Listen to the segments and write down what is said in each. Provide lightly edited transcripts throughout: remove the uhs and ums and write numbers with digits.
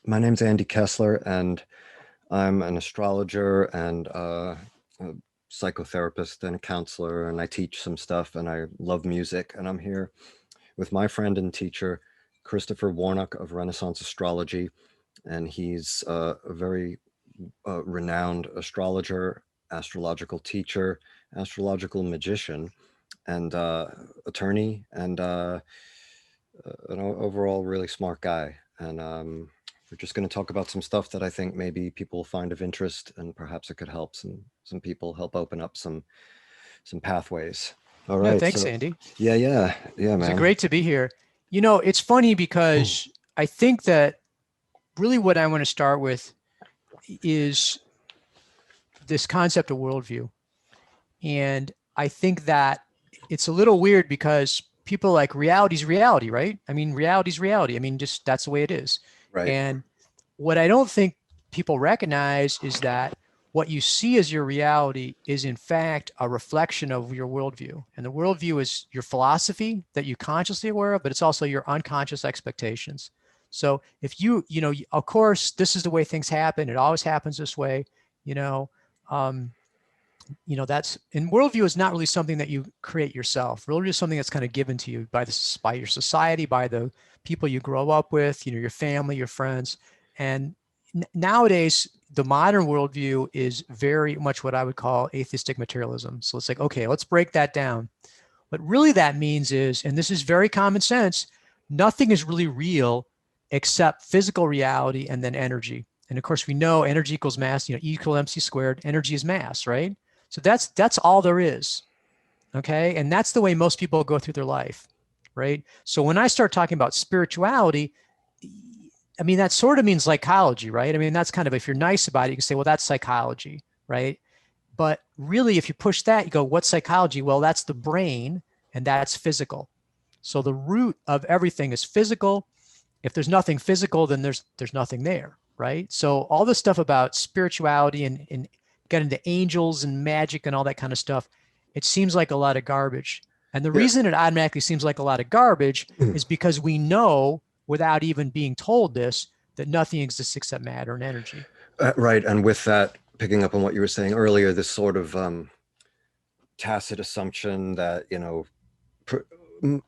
My name's Andy Kessler, and I'm an astrologer and a psychotherapist and a counselor, and I teach some stuff, and I love music. And I'm here with my friend and teacher, Christopher Warnock of Renaissance Astrology, and he's a very renowned astrologer, astrological teacher, astrological magician, and attorney, and an overall really smart guy. And we're just going to talk about some stuff that I think maybe people will find of interest, and perhaps it could help some people, help open up some pathways. All Yeah, right, thanks, so Andy. yeah, It's man. great to be here. It's funny because I think that really what I want to start with is this concept of worldview. And I think that it's a little weird because people like reality's reality, right? I mean, reality's reality. I mean, just that's the way it is. Right. And what I don't think people recognize is that what you see as your reality is in fact a reflection of your worldview. And the worldview is your philosophy that you consciously aware of, but it's also your unconscious expectations. So if of course, this is the way things happen. It always happens this way, you know, um, that's and worldview is not really something that you create yourself. Worldview is something that's kind of given to you by your society, by the people you grow up with, your family, your friends. And nowadays, the modern worldview is very much what I would call atheistic materialism. So it's like, okay, let's break that down. What really that means is, and this is very common sense, nothing is really real except physical reality and then energy. And of course, we know energy equals mass, E equals mc squared, energy is mass, right? So that's all there is. Okay. And that's the way most people go through their life. Right. So when I start talking about spirituality, I mean, that sort of means psychology, right? I mean, that's kind of, if you're nice about it, you can say, well, that's psychology, right? But really, if you push that, you go, what's psychology? Well, that's the brain and that's physical. So the root of everything is physical. If there's nothing physical, then there's nothing there, right? So all this stuff about spirituality and getting into angels and magic and all that kind of stuff, it seems like a lot of garbage. And the Yeah. reason it automatically seems like a lot of garbage is because we know without even being told this that nothing exists except matter and energy. Right. And with that, picking up on what you were saying earlier, this sort of tacit assumption that,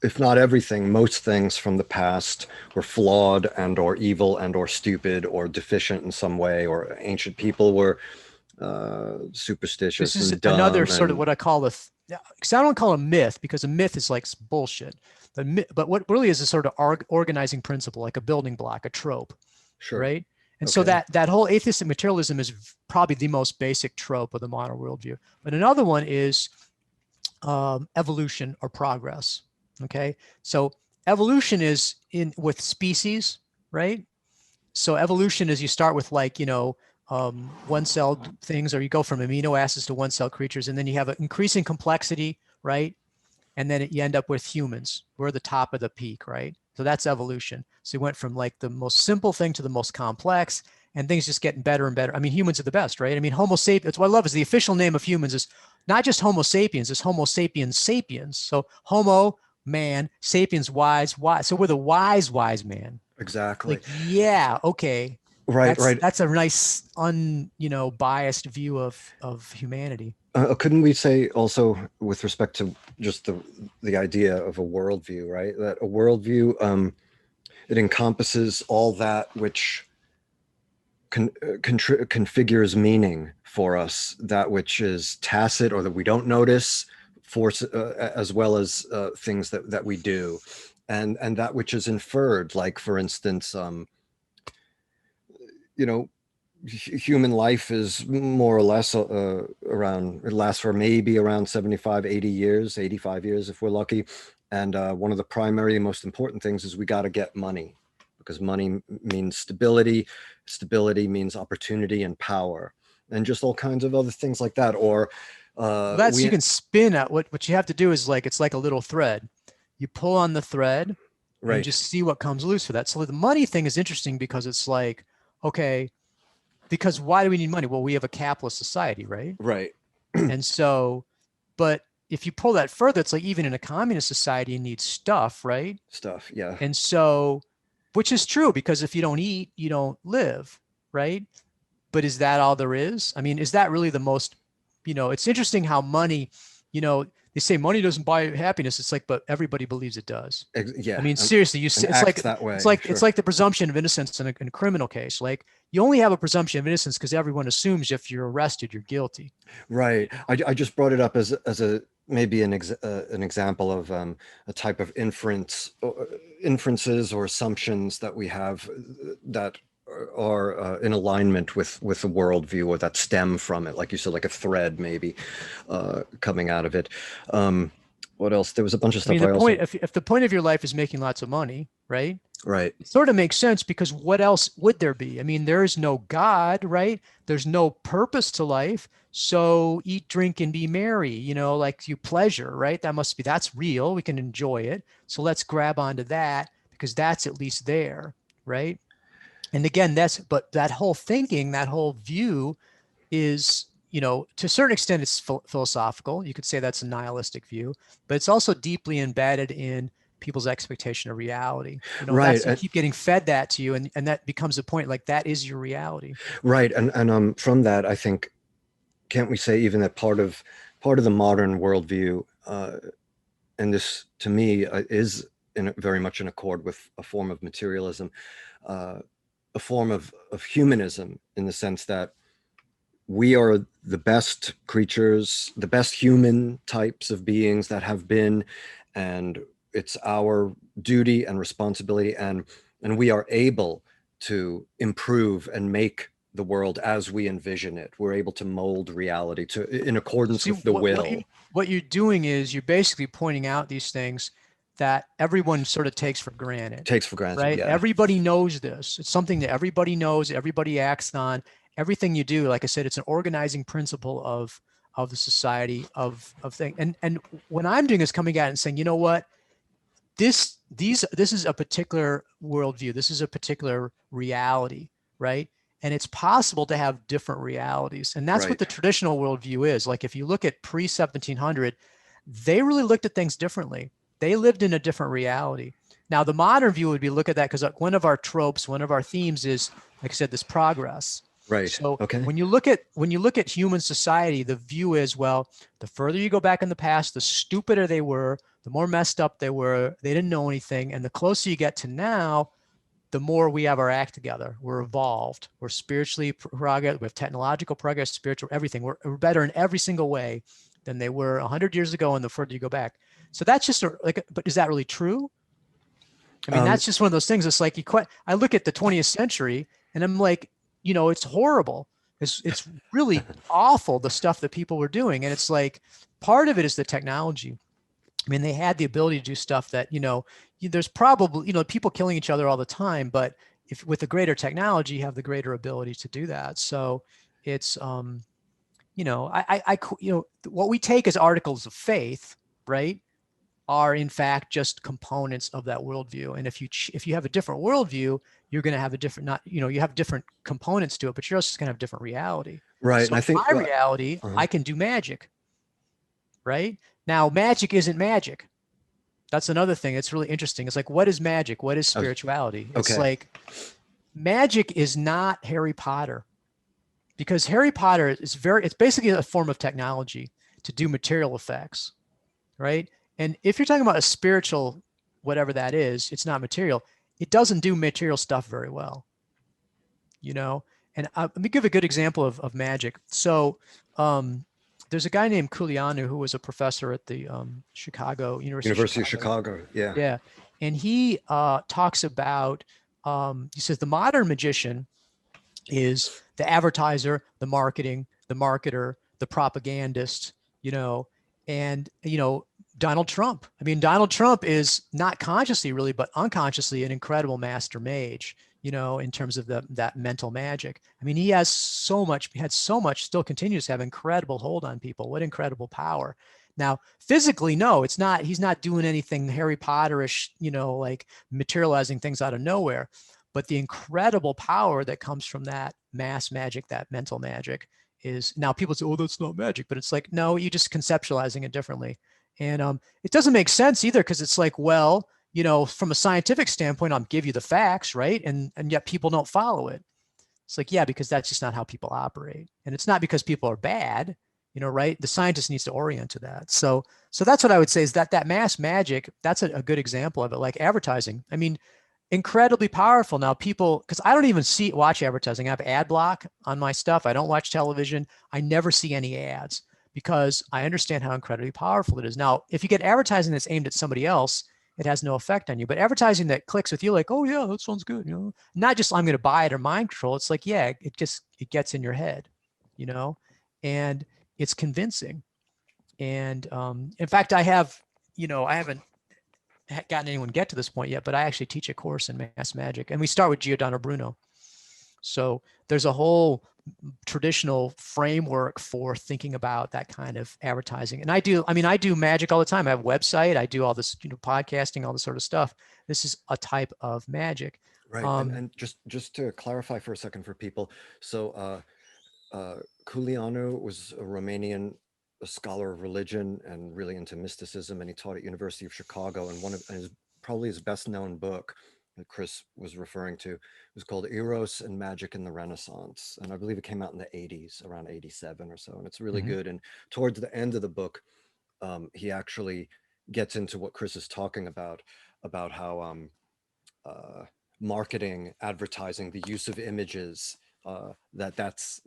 if not everything, most things from the past were flawed and or evil and or stupid or deficient in some way, or ancient people were This superstitious is and another dumb sort of and what I call because I don't call it a myth because a myth is like bullshit. But what really is a sort of organizing principle, like a building block, a trope, sure. right? And so Okay. that whole atheistic materialism is probably the most basic trope of the modern worldview. But another one is evolution or progress. Okay, so evolution is in with species, right? So evolution is you start with one-celled things, or you go from amino acids to one-cell creatures, and then you have an increasing complexity, right? And then you end up with humans. We're the top of the peak, right? So that's evolution. So you went from like the most simple thing to the most complex, and things just getting better and better. I mean, humans are the best, right? I mean, Homo sapiens. That's what I love is the official name of humans is not just Homo sapiens, it's Homo sapiens sapiens. So Homo man, sapiens wise. So we're the wise man. Exactly. Like, yeah, okay. Right, right. That's a nice biased view of humanity. Couldn't we say also, with respect to just the idea of a worldview, right? That a worldview, it encompasses all that which configures meaning for us, that which is tacit or that we don't notice, force as well as things that we do, and that which is inferred, like for instance, you know human life is more or less around, it lasts for maybe around 75, 80 years, 85 years if we're lucky. And one of the primary most important things is we got to get money, because money means stability. Stability means opportunity and power, and just all kinds of other things like that. Or Well, that's you we can spin at what you have to do is like it's like a little thread. You pull on the thread and you right, just see what comes loose for that. So the money thing is interesting because it's like, okay, because why do we need money? Well, we have a capitalist society, right? right. And so, but if you pull that further, it's like even in a communist society, you need stuff, right? Stuff, yeah. And so which is true, because if you don't eat, you don't live, right? But is that all there is? I mean, is that really the most, it's interesting how money, they say money doesn't buy happiness. It's like, but everybody believes it does. Yeah. I mean, seriously, and it's like, acts that way. it's like the presumption of innocence in a criminal case. Like, you only have a presumption of innocence because everyone assumes if you're arrested, you're guilty. Right. I just brought it up as a maybe an example of a type of inferences or assumptions that we have that are in alignment with the worldview, or that stem from it, like you said, like a thread maybe coming out of it. What else? There was a bunch of I mean, stuff. if the point of your life is making lots of money, right? Right. It sort of makes sense, because what else would there be? I mean, there is no God, right? There's no purpose to life. So eat, drink, and be merry, like you pleasure, right? That's real. We can enjoy it. So let's grab onto that, because that's at least there, right? And again, but that whole thinking, that whole view is, to a certain extent, it's philosophical. You could say that's a nihilistic view, but it's also deeply embedded in people's expectation of reality. Right. You keep getting fed that to you, and that becomes a point, like that is your reality. Right. And from that, I think, can't we say even that part of the modern worldview, and this to me is very much in accord with a form of materialism, a form of humanism, in the sense that we are the best creatures, the best human types of beings that have been, and it's our duty and responsibility, and we are able to improve and make the world as we envision it. We're able to mold reality in accordance with the will. What you're doing is you're basically pointing out these things that everyone sort of takes for granted. Right? Yeah. Everybody knows this. It's something that everybody knows, everybody acts on. Everything you do, like I said, it's an organizing principle of the society of thing. And what I'm doing is coming at it and saying, you know what? This is a particular worldview. This is a particular reality, right? And it's possible to have different realities. And that's what the traditional worldview is. Like, if you look at pre-1700, they really looked at things differently. They lived in a different reality. Now, the modern view would be look at that, because one of our tropes, one of our themes is, like I said, this progress. Right. So okay. when you look at human society, the view is, well, the further you go back in the past, the stupider they were, the more messed up they were, they didn't know anything. And the closer you get to now, the more we have our act together. We're evolved. We're spiritually progress. We have technological progress, spiritual, everything. We're better in every single way than they were 100 years ago. And the further you go back. So that's just but is that really true? I mean, that's just one of those things. It's like, I look at the 20th century and I'm like, it's horrible. It's really awful, the stuff that people were doing. And it's like, part of it is the technology. I mean, they had the ability to do stuff that, there's probably, people killing each other all the time, but if with the greater technology, you have the greater ability to do that. So it's, what we take as articles of faith, right, are in fact just components of that worldview. And if you have a different worldview, you're going to have a different, you have different components to it, but you're also going to have different reality. Right. So and I think my reality, I can do magic. Right? Now, magic isn't magic. That's another thing. It's really interesting. It's like, what is magic? What is spirituality? Okay. It's like, magic is not Harry Potter, because Harry Potter is it's basically a form of technology to do material effects. Right? And if you're talking about a spiritual, whatever that is, it's not material. It doesn't do material stuff very well, And let me give a good example of magic. So there's a guy named Culianu who was a professor at the University of Chicago. Yeah. Yeah. And he talks about, he says the modern magician is the advertiser, the marketing, the marketer, the propagandist, and, Donald Trump. I mean, Donald Trump is not consciously really, but unconsciously an incredible master mage, in terms of that mental magic. I mean, he had so much, still continues to have incredible hold on people. What incredible power. Now, physically, no, it's not, he's not doing anything Harry Potterish, like materializing things out of nowhere, but the incredible power that comes from that mass magic, that mental magic is, now people say, oh, that's not magic, but it's like, no, you're just conceptualizing it differently. And it doesn't make sense either, because it's like, well, from a scientific standpoint, I'll give you the facts, right? And yet people don't follow it. It's like, yeah, because that's just not how people operate. And it's not because people are bad, right? The scientist needs to orient to that. So that's what I would say is that mass magic, that's a good example of it, like advertising. I mean, incredibly powerful. Now people, because I don't even watch advertising. I have ad block on my stuff. I don't watch television. I never see any ads because I understand how incredibly powerful it is. Now, if you get advertising that's aimed at somebody else, it has no effect on you. But advertising that clicks with you, like, oh yeah, that sounds good, not just I'm going to buy it or mind control. It's like, yeah, it gets in your head, and it's convincing. And in fact, I haven't gotten anyone get to this point yet, but I actually teach a course in mass magic, and we start with Giordano Bruno. So there's a whole traditional framework for thinking about that kind of advertising. And I do magic all the time. I have a website. I do all this, podcasting, all this sort of stuff. This is a type of magic. Right. And just to clarify for a second for people. So Culianu was a Romanian scholar of religion and really into mysticism, and he taught at University of Chicago. And probably his best known book that Chris was referring to was called Eros and Magic in the Renaissance, and I believe it came out in the 80s, around 87 or so, and it's really good. And towards the end of the book, he actually gets into what Chris is talking about how marketing, advertising, the use of images, that's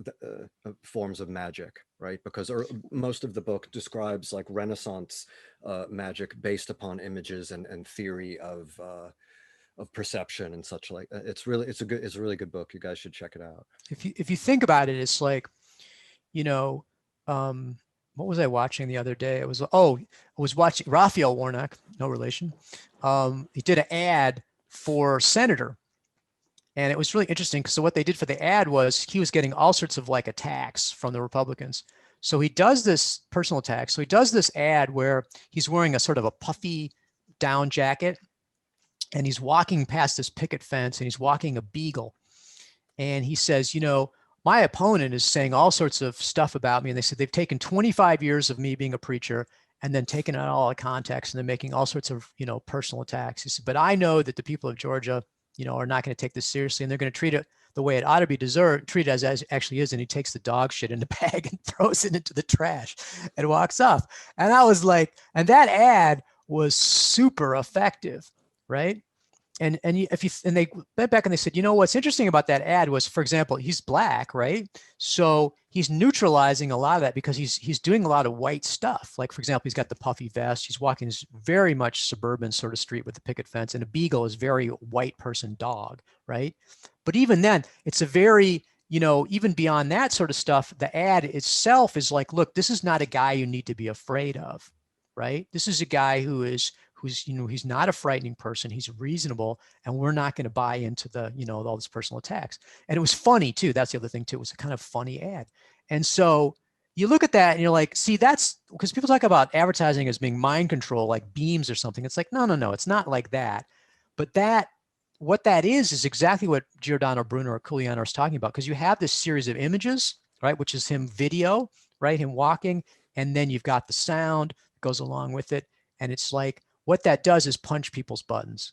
forms of magic, right? Because most of the book describes like Renaissance magic based upon images and theory of perception and such. Like it's a really good book. You guys should check it out. If you think about it, it's like, what was I watching the other day? I was watching Raphael Warnock, no relation. He did an ad for senator. And it was really interesting. So what they did for the ad was he was getting all sorts of like attacks from the Republicans. So he does this personal attack. So he does this ad where he's wearing a sort of a puffy down jacket, and he's walking past this picket fence, and he's walking a beagle. And he says, my opponent is saying all sorts of stuff about me. And they said they've taken 25 years of me being a preacher and then taken it all out of context, and they're making all sorts of, personal attacks. He said, but I know that the people of Georgia, are not going to take this seriously, and they're going to treat it the way it ought to be treated as it actually is. And he takes the dog shit in the bag and throws it into the trash and walks off. And I was like, and that ad was super effective, right? And they went back and they said, what's interesting about that ad was, for example, he's black, right? So he's neutralizing a lot of that because he's doing a lot of white stuff. Like, for example, he's got the puffy vest. He's walking this very much suburban sort of street with the picket fence, and a beagle is very white person dog, right? But even then, it's a very, even beyond that sort of stuff, the ad itself is like, look, this is not a guy you need to be afraid of, right? This is a guy who's he's not a frightening person. He's reasonable, and we're not going to buy into the, all this personal attacks. And it was funny too. That's the other thing too. It was a kind of funny ad. And so you look at that and you're like, see, that's because people talk about advertising as being mind control, like beams or something. It's like, no, it's not like that. But what that is exactly what Giordano Bruno or Culiano is talking about. Because you have this series of images, right? Which is him video, right? Him walking. And then you've got the sound that goes along with it. And it's like, what that does is punch people's buttons.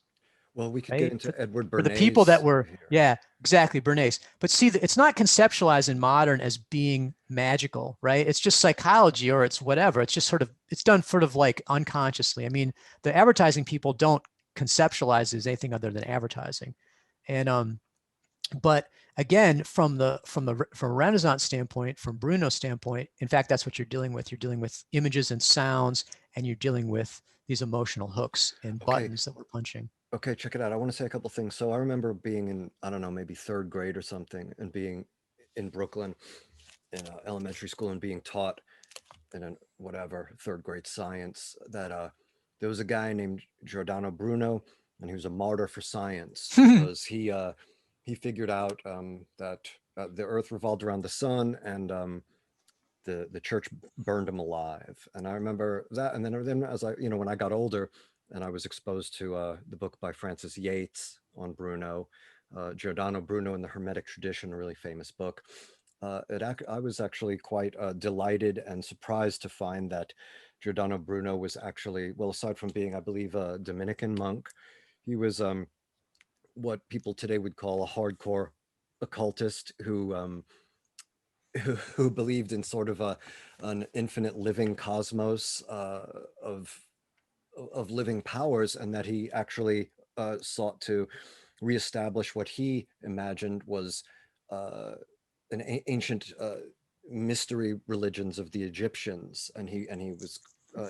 Well, we could right? get into Edward Bernays. For the people that were, yeah, exactly, Bernays. But see, it's not conceptualized in modern as being magical, right? It's just psychology, or it's whatever. It's just it's done sort of like unconsciously. I mean, the advertising people don't conceptualize it as anything other than advertising. And but again, from a Renaissance standpoint, from Bruno's standpoint, in fact, that's what you're dealing with. You're dealing with images and sounds, and you're dealing with these emotional hooks and buttons that we're punching. Okay, check it out. I want to say a couple things. So I remember being in, I don't know, maybe third grade or something, and being in Brooklyn in elementary school and being taught in whatever third grade science that there was a guy named Giordano Bruno, and he was a martyr for science because he figured out that the Earth revolved around the sun, and the church burned him alive. And I remember that. And then as I, when I got older and I was exposed to the book by Francis Yates on Bruno, Giordano Bruno and the Hermetic Tradition, a really famous book. I was actually quite delighted and surprised to find that Giordano Bruno was actually, well, aside from being, I believe, a Dominican monk, he was what people today would call a hardcore occultist who believed in sort of an infinite living cosmos of living powers, and that he actually sought to reestablish what he imagined was uh, an ancient mystery religions of the Egyptians, and he was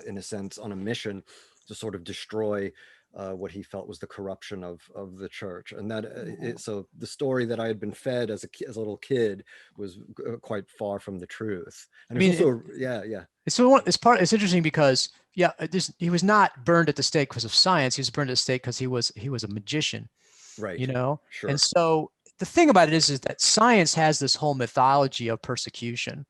in a sense on a mission to sort of destroy what he felt was the corruption of the church. And that so the story that I had been fed as a little kid was quite far from the truth. And I mean, also yeah. It's interesting because he was not burned at the stake because of science. He was burned at the stake because he was a magician, Right. you know. Sure. And so the thing about it is that science has this whole mythology of persecution,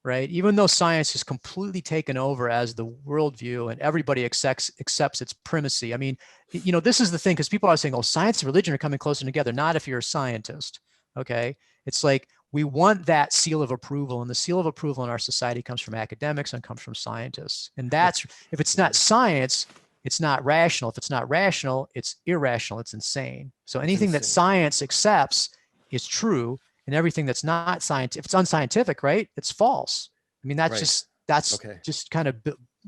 right? Even though science is completely taken over as the worldview and everybody accepts its primacy. I mean, you know, this is the thing, because people are saying, oh, science and religion are coming closer together. Not if you're a scientist, okay? It's like we want that seal of approval, and the seal of approval in our society comes from academics and comes from scientists. And that's, if it's not science, it's not rational. If it's not rational, it's irrational. It's insane. So anything that science accepts is true, and everything that's not scientific, if it's unscientific, right, it's false. I mean, that's just kind of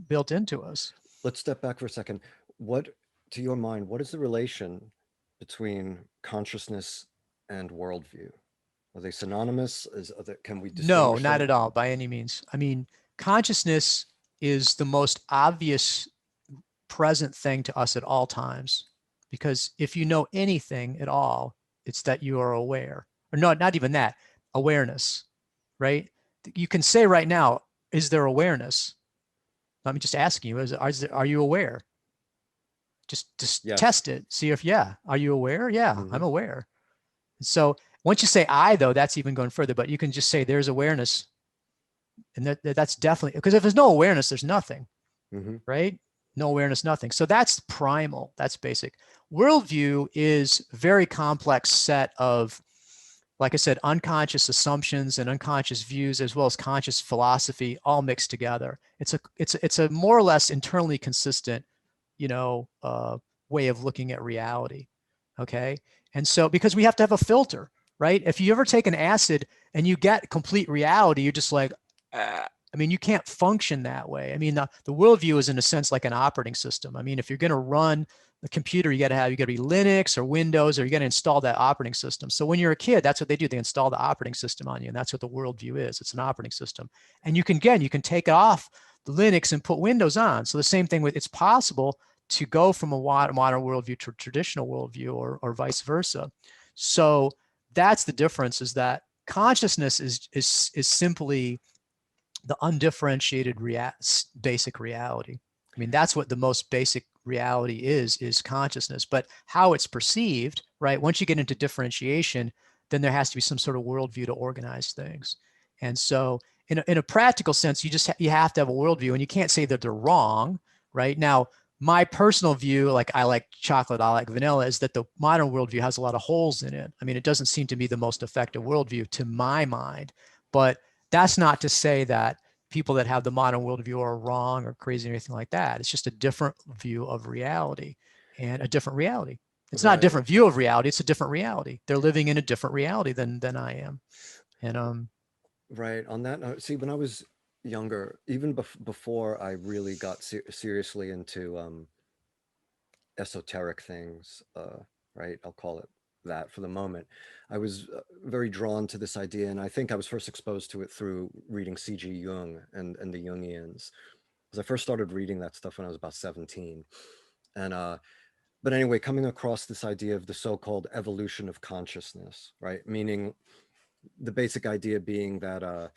built into us. Let's step back for a second. What, to your mind, what is the relation between consciousness and worldview? Are they synonymous? Can we distinguish No, not them? at all, by any means. I mean, consciousness is the most obvious present thing to us at all times, because if you know anything at all, it's that you are aware. Or no, not even that, awareness, right? You can say right now, is there awareness? Let me just ask you, are you aware? Just Yes. test it. See if, are you aware? Yeah, I'm aware. So once you say I, though, that's even going further, but you can just say there's awareness. And that's definitely, because if there's no awareness, there's nothing, right? No awareness, nothing. So that's primal, that's basic. Worldview is a very complex set of, like I said, unconscious assumptions and unconscious views, as well as conscious philosophy, all mixed together. It's a more or less internally consistent, way of looking at reality. Okay. And so, because we have to have a filter, right? If you ever take an acid and you get complete reality, you're just like, I mean, you can't function that way. I mean, the worldview is in a sense like an operating system. I mean, if you're going to run the computer, you got to be Linux or Windows, or you got to install that operating system. So when you're a kid, that's what they do. They install the operating system on you. And that's what the worldview is. It's an operating system. And you can take it off the Linux and put Windows on. So the same thing it's possible to go from a modern worldview to a traditional worldview, or vice versa. So that's the difference, is that consciousness is simply the undifferentiated basic reality. I mean, that's what the most basic reality is consciousness. But how it's perceived, right? Once you get into differentiation, then there has to be some sort of worldview to organize things. And so in a practical sense, you have to have a worldview, and you can't say that they're wrong, right? Now, my personal view, like I like chocolate, I like vanilla, is that the modern worldview has a lot of holes in it. I mean, it doesn't seem to be the most effective worldview to my mind, but that's not to say that people that have the modern worldview are wrong or crazy or anything like that. It's just a different view of reality, and a different reality. It's not a different view of reality. It's a different reality. They're living in a different reality than I am. And right. On that note, see, when I was younger, even before I really got seriously into esoteric things, right? I'll call it that for the moment. I was very drawn to this idea, and I think I was first exposed to it through reading C.G. Jung and the Jungians. Because I first started reading that stuff when I was about 17. And but anyway, coming across this idea of the so-called evolution of consciousness, right? Meaning the basic idea being that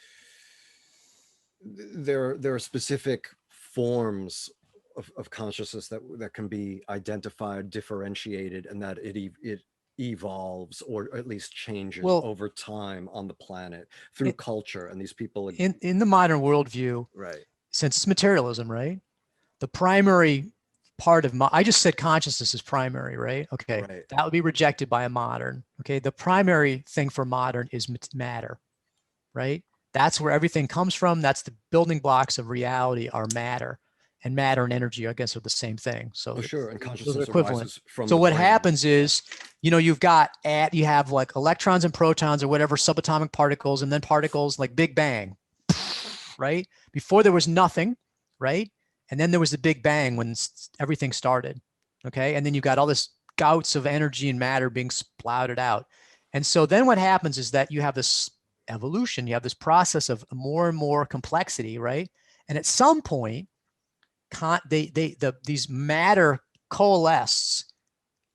there are specific forms of consciousness that can be identified, differentiated, and that it evolves, or at least changes over time on the planet through culture. And these people in the modern worldview, right, since it's materialism, right? The primary part of I just said consciousness is primary, right? Okay, right. that would be rejected by a modern. Okay, the primary thing for modern is matter, right? That's where everything comes from. That's the building blocks of reality, are matter. and matter and energy, I guess, are the same thing. So Oh, sure. And those are consciousness equivalent. arises from So the what brain. happens is, you know, you have like electrons and protons or whatever subatomic particles, and then particles like Big Bang, right? Before there was nothing, right? And then there was the Big Bang when everything started, okay? And then you got all this gouts of energy and matter being splouted out. And so then what happens is that you have this evolution, you have this process of more and more complexity, right? And at some point, these matter coalesce,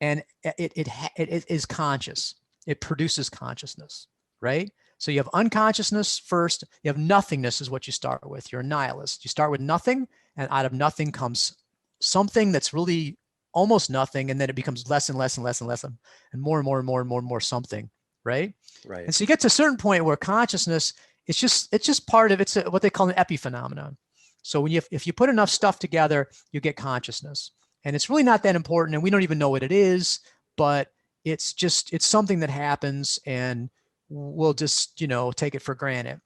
and it is conscious. It produces consciousness, right? So you have unconsciousness first. You have nothingness is what you start with. You're a nihilist. You start with nothing, and out of nothing comes something that's really almost nothing, and then it becomes less and less and less and less, and more and more and more and more and more something, right? Right. And so you get to a certain point where consciousness, it's just part of what they call an epiphenomenon. So if you put enough stuff together, you get consciousness, and it's really not that important, and we don't even know what it is, but it's something that happens, and we'll just take it for granted,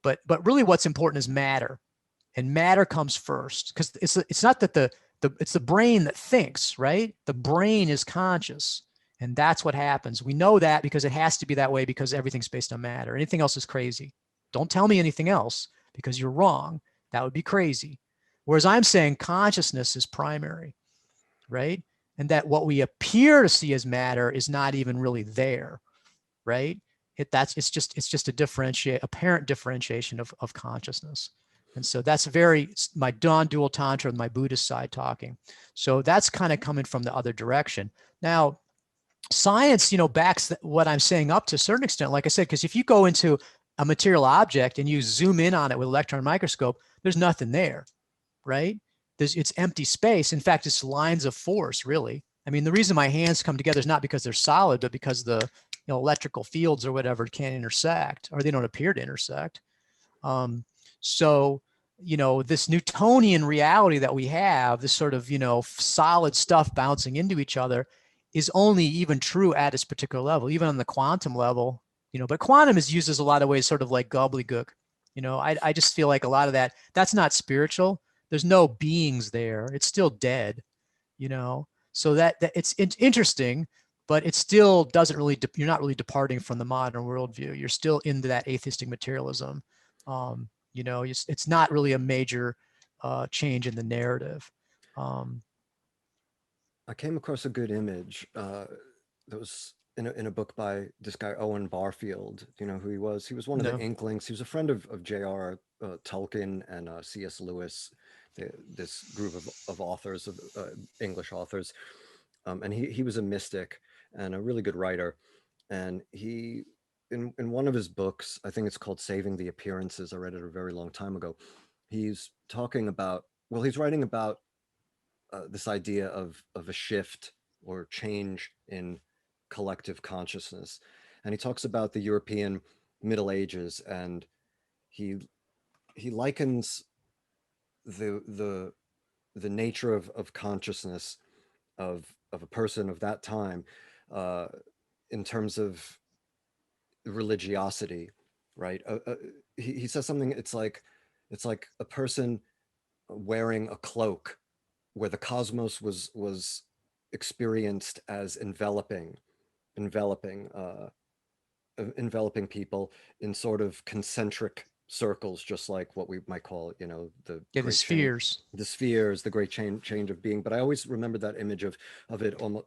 but really what's important is matter, and matter comes first, because it's not that it's the brain that thinks, right? The brain is conscious, and that's what happens. We know that because it has to be that way, because everything's based on matter. Anything else is crazy. Don't tell me anything else, because you're wrong. That would be crazy. Whereas I'm saying consciousness is primary, right? And that what we appear to see as matter is not even really there, right? It's just a apparent differentiation of consciousness. And so that's my non-dual tantra, my Buddhist side talking. So that's kind of coming from the other direction. Now, science, backs what I'm saying up to a certain extent, like I said, because if you go into a material object and you zoom in on it with an electron microscope, there's nothing there, right? It's empty space. In fact, it's lines of force, really. I mean, the reason my hands come together is not because they're solid, but because the electrical fields or whatever can't intersect, or they don't appear to intersect. So, this Newtonian reality that we have, this sort of, solid stuff bouncing into each other, is only even true at its particular level, even on the quantum level, but quantum is used as a lot of ways, sort of like gobbledygook. I just feel like a lot of that's not spiritual. There's no beings there. It's still dead, so that it's interesting, but it still doesn't really, you're not really departing from the modern worldview. You're still into that atheistic materialism. It's not really a major change in the narrative. I came across a good image that was in a book by this guy Owen Barfield. Do you know who he was? He was one of the No. Inklings. He was a friend of J.R. Tolkien and C.S. Lewis, this group of authors, of English authors. And he was a mystic and a really good writer. And he, in one of his books, I think it's called Saving the Appearances, I read it a very long time ago, he's talking about, well, he's writing about this idea of a shift or change in collective consciousness. And he talks about the European Middle Ages, and he likens the nature of consciousness of a person of that time uh, in terms of religiosity, right? He says something. It's like a person wearing a cloak, where the cosmos was experienced as enveloping enveloping people in sort of concentric circles, just like what we might call, the Yeah, the great change, spheres. the spheres, the great change of being. But I always remember that image of it almost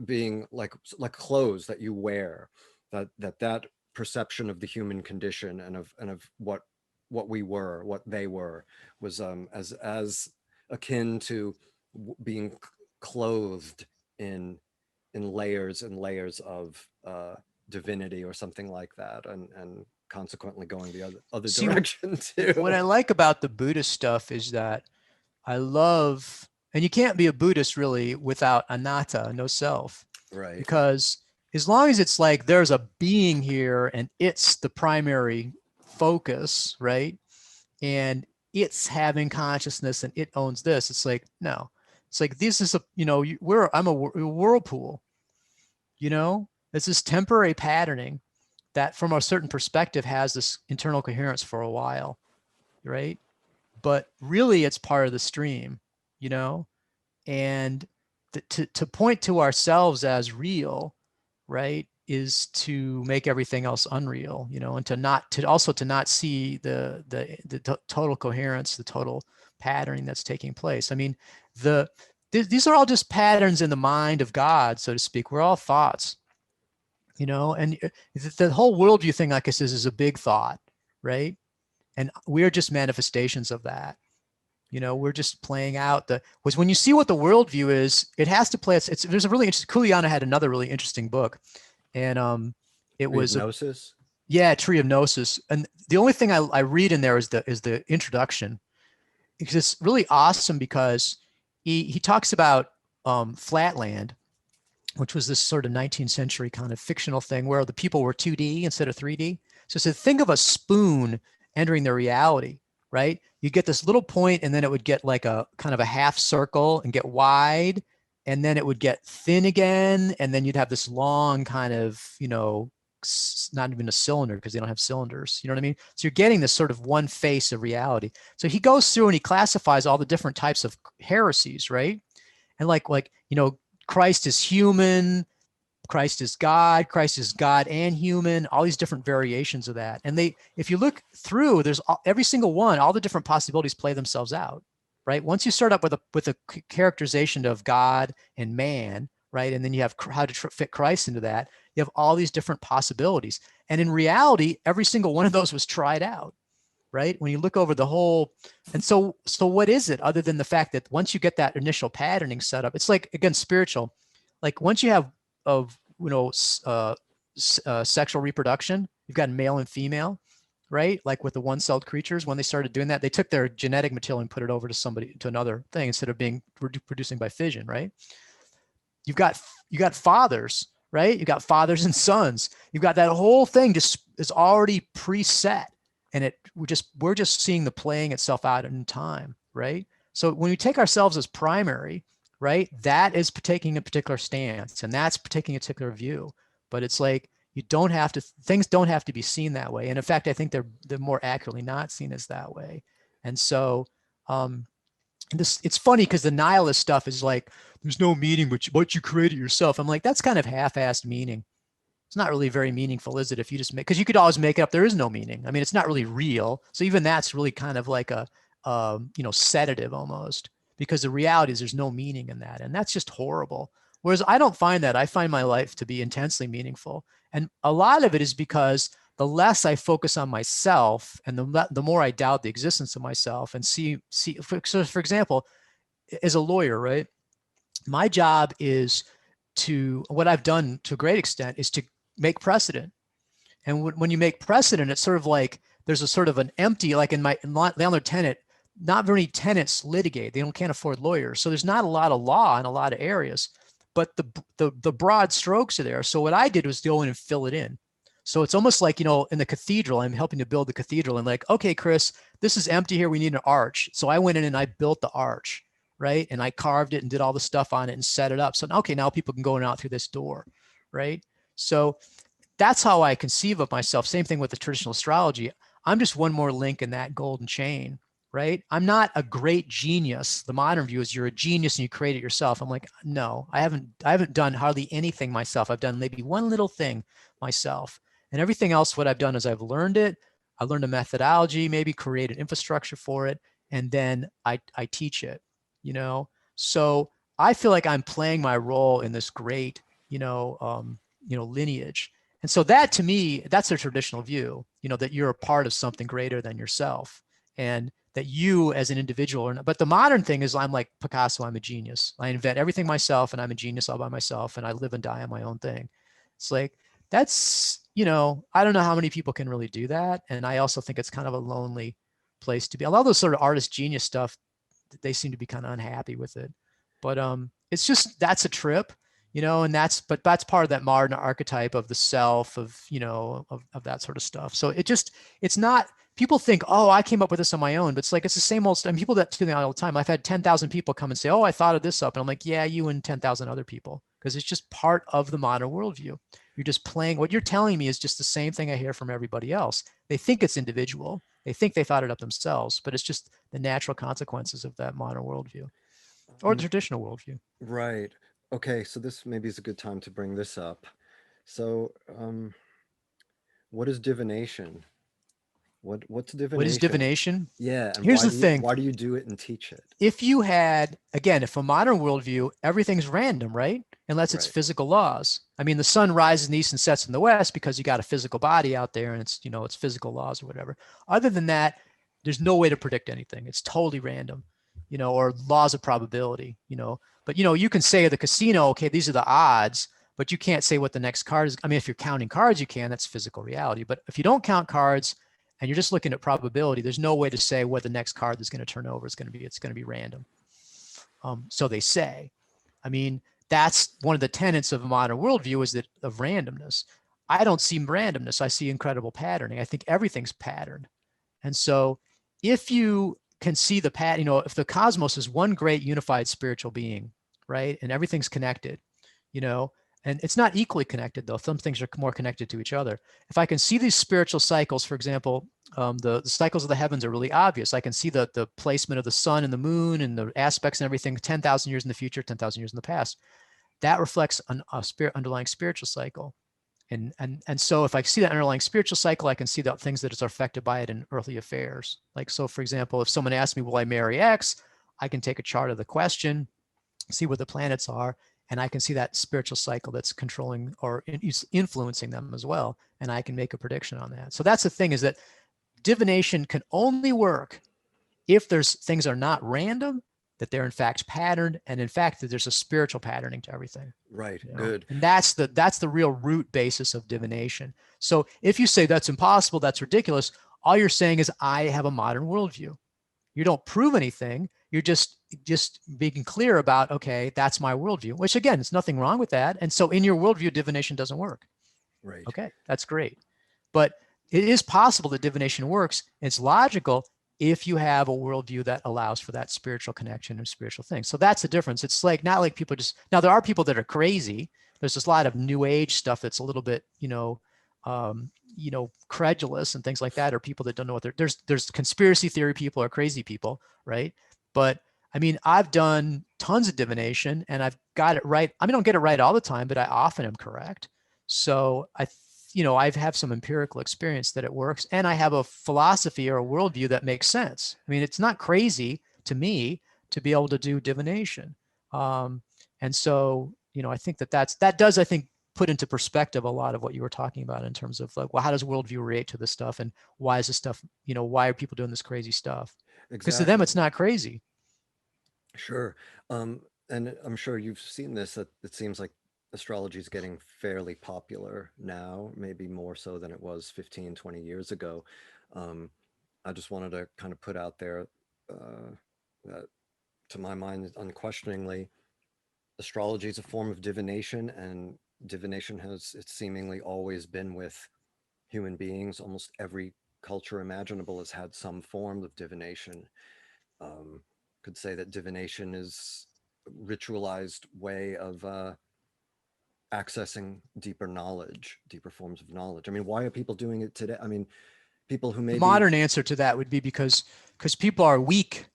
being like clothes that you wear, that perception of the human condition and of what we were, what they were, was as akin to being clothed in layers and layers of divinity or something like that, and consequently going the other See, direction too. what I like about the Buddhist stuff is that I love, and you can't be a Buddhist really without anatta, no self, Right. because as long as it's like there's a being here and it's the primary focus, right? And it's having consciousness and it owns this. It's like, no, it's like, this is I'm a whirlpool, it's this temporary patterning that from a certain perspective has this internal coherence for a while, right? but really it's part of the stream, and to point to ourselves as real, right, is to make everything else unreal, and to not see the total coherence, the total patterning that's taking place. I mean, these are all just patterns in the mind of God, so to speak. We're all thoughts, and the whole worldview thing, like I says, is a big thought, right? And we're just manifestations of that. We're just playing out was when you see what the worldview is, it has to play. There's a really interesting, Kuliana had another really interesting book, and it was Gnosis. Tree of Gnosis. And the only thing I read in there is the introduction, because it's really awesome, because he talks about Flatland, which was this sort of 19th century kind of fictional thing where the people were 2D instead of 3D. So think of a spoon entering the reality, right? You get this little point, and then it would get like a kind of a half circle and get wide, and then it would get thin again, and then you'd have this long kind of, not even a cylinder, because they don't have cylinders, you know what I mean? So you're getting this sort of one face of reality. So he goes through and he classifies all the different types of heresies, right? And like Christ is human, Christ is God and human, all these different variations of that. And if you look through, there's every single one, all the different possibilities play themselves out, right? Once you start up with a characterization of God and man, right? And then you have how to fit Christ into that. You have all these different possibilities. And in reality, every single one of those was tried out, right? When you look over the whole, and so what is it other than the fact that once you get that initial patterning set up, it's like, again, spiritual, like once you have sexual reproduction, you've got male and female, right? Like with the one-celled creatures, when they started doing that, they took their genetic material and put it over to another thing instead of being producing by fission, right? You got fathers, right? You got fathers and sons. You've got that whole thing just is already preset, and we're just seeing the playing itself out in time, right? So when we take ourselves as primary, right, that is taking a particular stance, and that's taking a particular view. But it's like things don't have to be seen that way. And in fact, I think they're more accurately not seen as that way. And so it's funny because the nihilist stuff is like, there's no meaning, but you create it yourself. I'm like, that's kind of half-assed meaning. It's not really very meaningful, is it? If you just because you could always make it up. There is no meaning. I mean, it's not really real. So even that's really kind of like a sedative almost, because the reality is there's no meaning in that. And that's just horrible. Whereas I don't find that. I find my life to be intensely meaningful. And a lot of it is because the less I focus on myself and the more I doubt the existence of myself and see, for example, as a lawyer, right? My job is what I've done to a great extent is to make precedent. And when you make precedent, it's sort of like there's a sort of an empty, like in landlord tenant, not very many tenants litigate. They can't afford lawyers. So there's not a lot of law in a lot of areas, but the broad strokes are there. So what I did was go in and fill it in. So it's almost like, in the cathedral, I'm helping to build the cathedral, and like, okay, Chris, this is empty here. We need an arch. So I went in and I built the arch, right? And I carved it and did all the stuff on it and set it up. So, okay, now people can go in and out through this door, right? So that's how I conceive of myself. Same thing with the traditional astrology. I'm just one more link in that golden chain, right? I'm not a great genius. The modern view is you're a genius and you create it yourself. I'm like, no, I haven't done hardly anything myself. I've done maybe one little thing myself. And everything else, what I've done is I've learned it. I learned a methodology, maybe create an infrastructure for it. And then I teach it, So I feel like I'm playing my role in this great, lineage. And so that, to me, that's a traditional view, that you're a part of something greater than yourself, and that you as an individual but the modern thing is I'm like Picasso, I'm a genius. I invent everything myself, and I'm a genius all by myself, and I live and die on my own thing. It's like, that's, I don't know how many people can really do that. And I also think it's kind of a lonely place to be. A lot of those sort of artist genius stuff, they seem to be kind of unhappy with it. But it's just, that's a trip, and that's part of that modern archetype of the self, of that sort of stuff. So it's not, people think, oh, I came up with this on my own, but it's like, it's the same old stuff. And people that do that all the time. I've had 10,000 people come and say, oh, I thought of this up. And I'm like, yeah, you and 10,000 other people, because it's just part of the modern worldview. You're just playing. What you're telling me is just the same thing I hear from everybody else. They think it's individual. They think they thought it up themselves, but it's just the natural consequences of that modern worldview or the traditional worldview. Right. Okay, so this maybe is a good time to bring this up. So, what is divination? What's What is divination? divination? Yeah, and Here's the thing. why do you do it and teach it? If you had, again, if a modern worldview, everything's random, right? Unless it's Right. physical laws. I mean, the sun rises in the east and sets in the west because you got a physical body out there and it's, it's physical laws or whatever. Other than that, there's no way to predict anything. It's totally random, or laws of probability. But, you can say at the casino, okay, these are the odds, but you can't say what the next card is. I mean, if you're counting cards, you can, that's physical reality. But if you don't count cards, and you're just looking at probability, there's no way to say what the next card that's going to turn over is going to be. It's going to be random. So they say. I mean, that's one of the tenets of a modern worldview, is that of randomness. I don't see randomness. I see incredible patterning. I think everything's patterned. And so if you can see the pattern, if the cosmos is one great unified spiritual being, right, and everything's connected, and it's not equally connected, though. Some things are more connected to each other. If I can see these spiritual cycles, for example, the cycles of the heavens are really obvious. I can see the placement of the sun and the moon and the aspects and everything 10,000 years in the future, 10,000 years in the past. That reflects underlying spiritual cycle. And so if I see that underlying spiritual cycle, I can see the things that are affected by it in earthly affairs. Like, so for example, if someone asks me, will I marry X? I can take a chart of the question, see where the planets are, and I can see that spiritual cycle that's controlling or influencing them as well. And I can make a prediction on that. So that's the thing, is that divination can only work if there's things are not random, that they're in fact patterned, and in fact that there's a spiritual patterning to everything. Right. Good. And that's the real root basis of divination. So if you say that's impossible, that's ridiculous, all you're saying is I have a modern worldview. You don't prove anything. You're just being clear about, okay, that's my worldview, which again, there's nothing wrong with that. And so in your worldview, divination doesn't work. Right. Okay, that's great. But it is possible that divination works. It's logical if you have a worldview that allows for that spiritual connection and spiritual things. So that's the difference. It's like, not like people just, now there are people that are crazy. There's just a lot of new age stuff that's a little bit, credulous and things like that, or people that don't know what there's conspiracy theory people or crazy people, right? But I mean, I've done tons of divination and I've got it right. I mean, I don't get it right all the time, but I often am correct. So I have some empirical experience that it works, and I have a philosophy or a worldview that makes sense. I mean, it's not crazy to me to be able to do divination. And so, I think that does, I think, put into perspective a lot of what you were talking about in terms of like, well, how does worldview relate to this stuff, and why is this stuff, why are people doing this crazy stuff? Because to them, it's not crazy. Sure. And I'm sure you've seen this, that it seems like astrology is getting fairly popular now, maybe more so than it was 15, 20 years ago. I just wanted to kind of put out there that, to my mind, unquestioningly, astrology is a form of divination, and divination it's seemingly always been with human beings. Almost every culture imaginable has had some form of divination. Could say that divination is a ritualized way of accessing deeper knowledge, deeper forms of knowledge. I mean, why are people doing it today? I mean, people who maybe... The modern answer to that would be because people are weak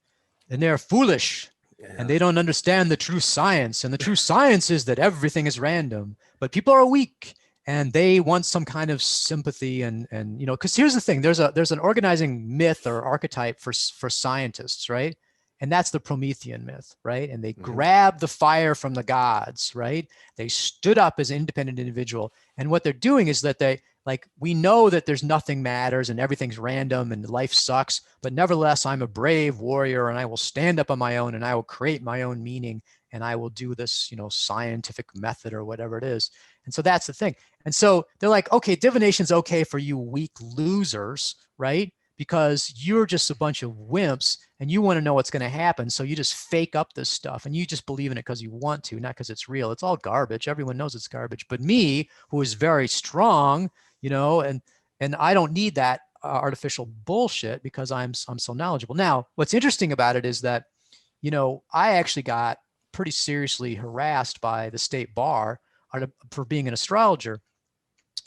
and they're foolish. Yeah. And they don't understand the true science. And the true science is that everything is random. But people are weak and they want some kind of sympathy. And because here's the thing, there's an organizing myth or archetype for scientists, right? And that's the Promethean myth, right? And they grabbed the fire from the gods, right? They stood up as an independent individual. And what they're doing is that we know that there's nothing matters and everything's random and life sucks, but nevertheless, I'm a brave warrior and I will stand up on my own and I will create my own meaning and I will do this, scientific method or whatever it is. And so that's the thing. And so they're like, okay, divination's okay for you weak losers, right? Because you're just a bunch of wimps and you want to know what's going to happen. So you just fake up this stuff and you just believe in it because you want to, not because it's real. It's all garbage. Everyone knows it's garbage. But me, who is very strong, and I don't need that artificial bullshit because I'm so knowledgeable. Now, what's interesting about it is that, I actually got pretty seriously harassed by the state bar for being an astrologer.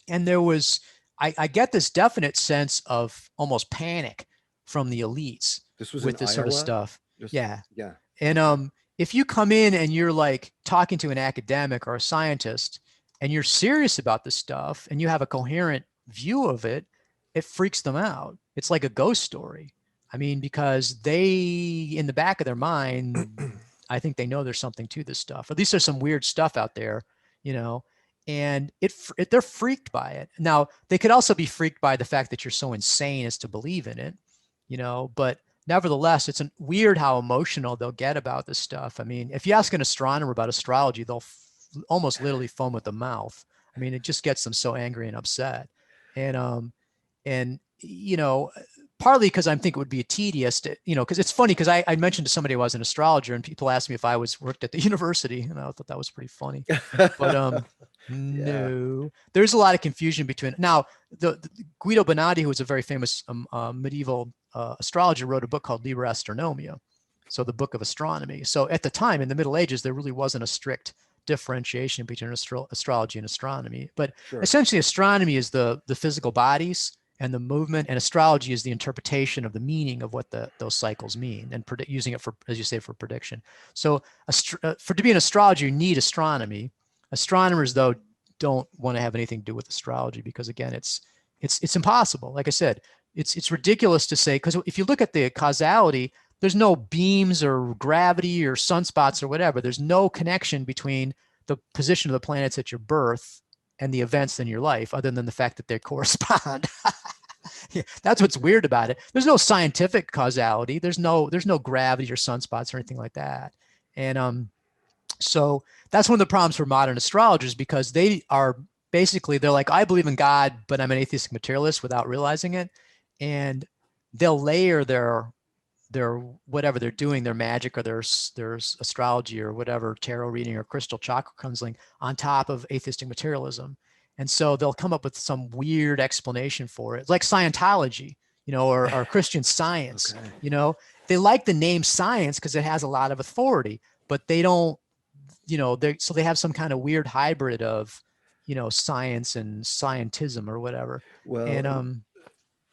And there was, I get this definite sense of almost panic from the elites This was in with this sort of Iowa. stuff. Just Yeah. yeah. And if you come in and you're like talking to an academic or a scientist and you're serious about this stuff and you have a coherent view of it, it freaks them out. It's like a ghost story. I mean, because they, in the back of their mind, I think they know there's something to this stuff. At least there's some weird stuff out there, you know, and they're freaked by it. Now, they could also be freaked by the fact that you're so insane as to believe in it, you know, but nevertheless, it's weird how emotional they'll get about this stuff. I mean, if you ask an astronomer about astrology, they'll almost literally foam at the mouth. I mean, it just gets them so angry and upset. And you know, partly because I think it would be tedious to, you know, because it's funny because I mentioned to somebody I was an astrologer and people asked me if I worked at the university, and I thought that was pretty funny. But Yeah. no, there's a lot of confusion between now. The Guido Bonatti, who was a very famous medieval astrologer, wrote a book called Liber Astronomia, so the book of astronomy. So at the time in the Middle Ages, there really wasn't a strict differentiation between astrology and astronomy. But Sure. essentially, astronomy is the physical bodies and the movement, and astrology is the interpretation of the meaning of what those cycles mean, and using it for, as you say, for prediction. So to be an astrologer, you need astronomy. Astronomers, though, don't want to have anything to do with astrology because, again, it's impossible. Like I said, it's ridiculous to say, because if you look at the causality, there's no beams or gravity or sunspots or whatever. There's no connection between the position of the planets at your birth and the events in your life, other than the fact that they correspond. Yeah, that's what's weird about it. There's no scientific causality. There's no gravity or sunspots or anything like that. And so that's one of the problems for modern astrologers, because they are basically, they're like, I believe in God, but I'm an atheistic materialist without realizing it. And they'll layer their whatever they're doing, their magic or their astrology or whatever, tarot reading or crystal chakra counseling, on top of atheistic materialism. And so they'll come up with some weird explanation for it, like Scientology, you know, or Christian Science. Okay. You know, they like the name science because it has a lot of authority, but they don't, you know, so they have some kind of weird hybrid of, you know, science and scientism or whatever. Well, And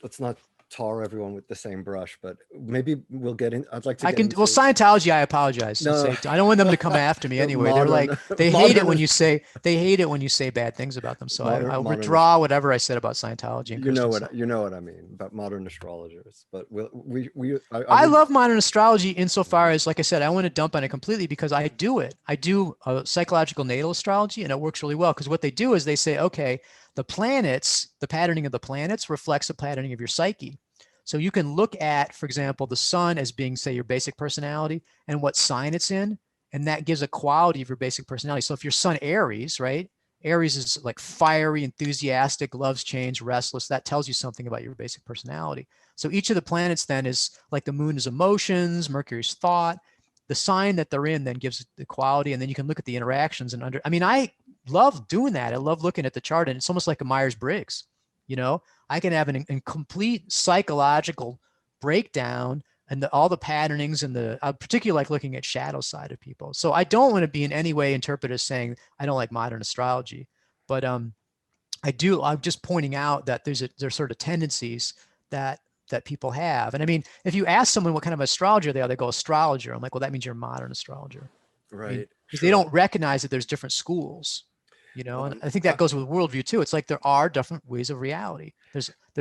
let's not tar everyone with the same brush, but maybe we'll get in. I'd like to I get can, into. well, Scientology, I apologize. No. I don't want them to come after me anyway. They're like, they hate it when you say bad things about them. So I'll withdraw whatever I said about Scientology. And you know what I mean about modern astrologers. But I love modern astrology insofar as, like I said, I want to dump on it completely because I do it. I do psychological natal astrology, and it works really well because what they do is they say, okay, the planets, the patterning of the planets reflects the patterning of your psyche. So you can look at, for example, the sun as being, say, your basic personality and what sign it's in, and that gives a quality of your basic personality. So if your sun Aries, right? Aries is like fiery, enthusiastic, loves change, restless. That tells you something about your basic personality. So each of the planets then is like the moon is emotions, Mercury's thought. The sign that they're in then gives the quality, and then you can look at the interactions and I mean, I love doing that. I love looking at the chart, and it's almost like a Myers-Briggs, you know? I can have an complete psychological breakdown and all the patternings and I particularly like looking at shadow side of people. So I don't want to be in any way interpreted as saying I don't like modern astrology, but I'm just pointing out that there's sort of tendencies that people have. And I mean, if you ask someone what kind of astrologer they go astrologer. I'm like, well, that means you're a modern astrologer. right? I mean, because Sure. they don't recognize that there's different schools. You know, and I think that goes with worldview too. It's like there are different ways of reality.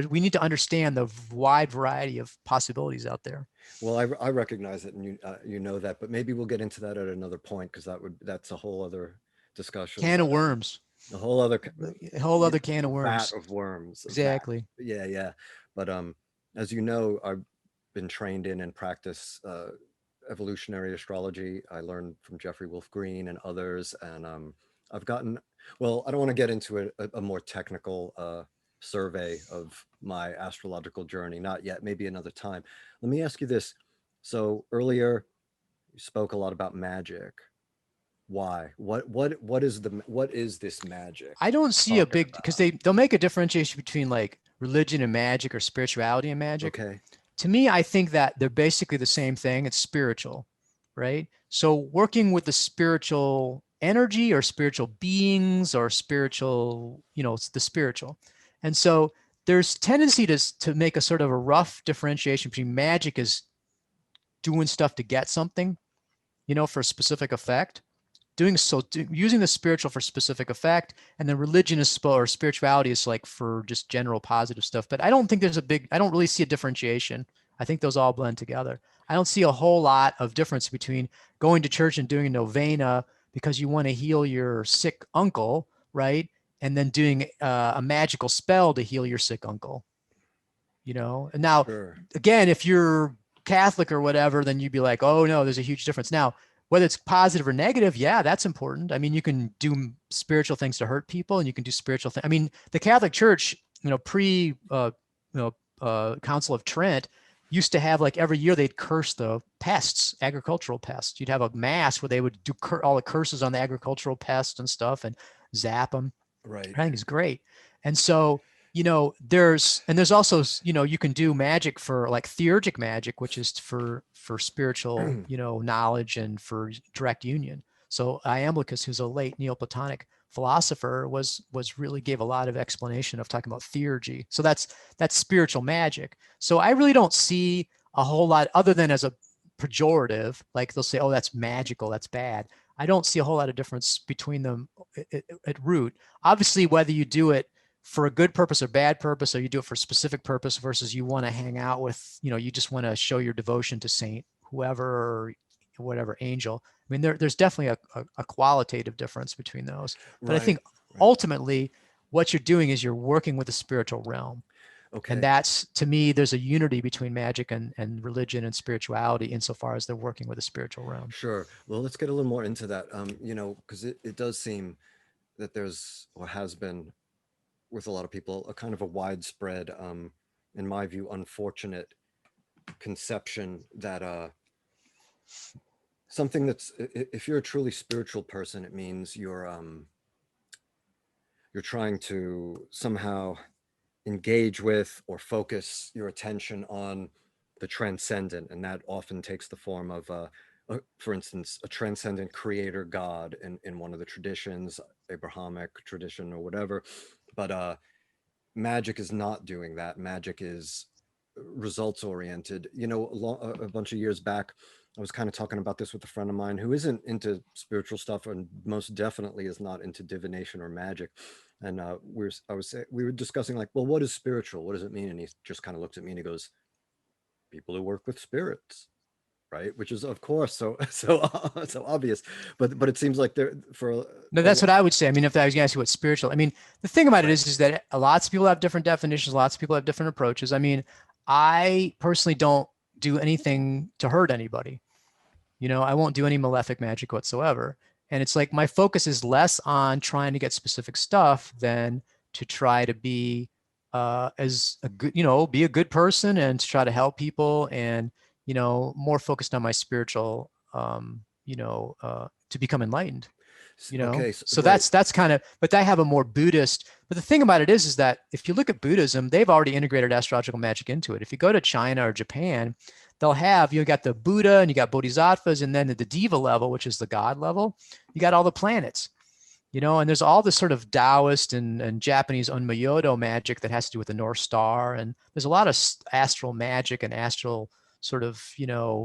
We need to understand the wide variety of possibilities out there. Well, I recognize it, and you know that, but maybe we'll get into that at another point because that's a whole other discussion. Can of worms. A whole other Can of worms. vat of worms. Exactly. Yeah. But as you know, I've been trained in and practice evolutionary astrology. I learned from Jeffrey Wolf Green and others, and I've gotten, well, I don't want to get into a more technical survey of my astrological journey. Not yet, maybe another time. Let me ask you this. So earlier you spoke a lot about magic. Why? What is this magic? I don't see a big, because they'll make a differentiation between like religion and magic or spirituality and magic. Okay. To me, I think that they're basically the same thing. It's spiritual, right? So working with the spiritual energy or spiritual beings or spiritual, you know, it's the spiritual. And so there's tendency to make a sort of a rough differentiation between magic is doing stuff to get something, for a specific effect, using the spiritual for specific effect, and then religion is or spirituality is like for just general positive stuff. But I don't think I don't really see a differentiation. I think those all blend together. I don't see a whole lot of difference between going to church and doing a novena because you want to heal your sick uncle, right? And then doing a magical spell to heal your sick uncle, And now, Sure. again, if you're Catholic or whatever, then you'd be like, oh no, there's a huge difference. Now, whether it's positive or negative, yeah, that's important. I mean, you can do spiritual things to hurt people, and you can do spiritual things. I mean, the Catholic Church, pre Council of Trent, used to have, like, every year they'd curse the pests, agricultural pests. You'd have a mass where they would do all the curses on the agricultural pests and stuff and zap them. Right. I think it's great. And so, there's also, you can do magic for, like, theurgic magic, which is for spiritual, knowledge and for direct union. So Iamblichus, who's a late Neoplatonic philosopher, was really gave a lot of explanation of talking about theurgy. So that's spiritual magic. So I really don't see a whole lot, other than as a pejorative, like they'll say, oh, that's magical, that's bad. I don't see a whole lot of difference between them at root. Obviously, whether you do it for a good purpose or bad purpose, or you do it for a specific purpose versus you want to hang out with, you just want to show your devotion to saint whoever or whatever angel. I mean, there's definitely a qualitative difference between those. But I think ultimately what you're doing is you're working with the spiritual realm. Okay. And that's, to me, there's a unity between magic and religion and spirituality insofar as they're working with the spiritual realm. Sure. Well, let's get a little more into that, because it does seem that there's, or has been with a lot of people, a kind of a widespread, in my view, unfortunate conception that something that's, if you're a truly spiritual person, it means you're trying to somehow engage with or focus your attention on the transcendent, and that often takes the form of for instance, a transcendent creator god in one of the traditions, Abrahamic tradition or whatever. But magic is not doing that. Magic is results oriented. A bunch of years back, I was kind of talking about this with a friend of mine who isn't into spiritual stuff, and most definitely is not into divination or magic. And we were discussing, like, well, what is spiritual? What does it mean? And he just kind of looked at me and he goes, people who work with spirits, right? Which is, of course, so obvious. But it seems like no, that's what I would say. I mean, if I was going to ask you what's spiritual, I mean, the thing about it is that lots of people have different definitions. Lots of people have different approaches. I mean, I personally don't do anything to hurt anybody. I won't do any malefic magic whatsoever. And it's like my focus is less on trying to get specific stuff than to try to be as a good, be a good person and to try to help people, and, more focused on my spiritual, to become enlightened. Okay, so that's kind of, but I have a more Buddhist, but the thing about it is that if you look at Buddhism, they've already integrated astrological magic into it. If you go to China or Japan, they'll have, you got the Buddha and you got Bodhisattvas, and then at the Diva level, which is the God level, you got all the planets, and there's all this sort of Taoist and Japanese Onmyodo magic that has to do with the North Star. And there's a lot of astral magic and astral sort of,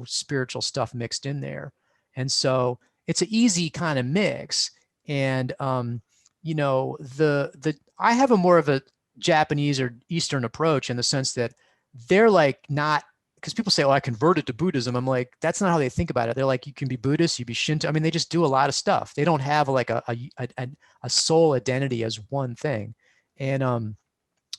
spiritual stuff mixed in there. And so it's an easy kind of mix. And, I have a more of a Japanese or Eastern approach in the sense that they're like not, because people say, oh, I converted to Buddhism. I'm like, that's not how they think about it. They're like, you can be Buddhist, you be Shinto. I mean, they just do a lot of stuff. They don't have like a sole identity as one thing. And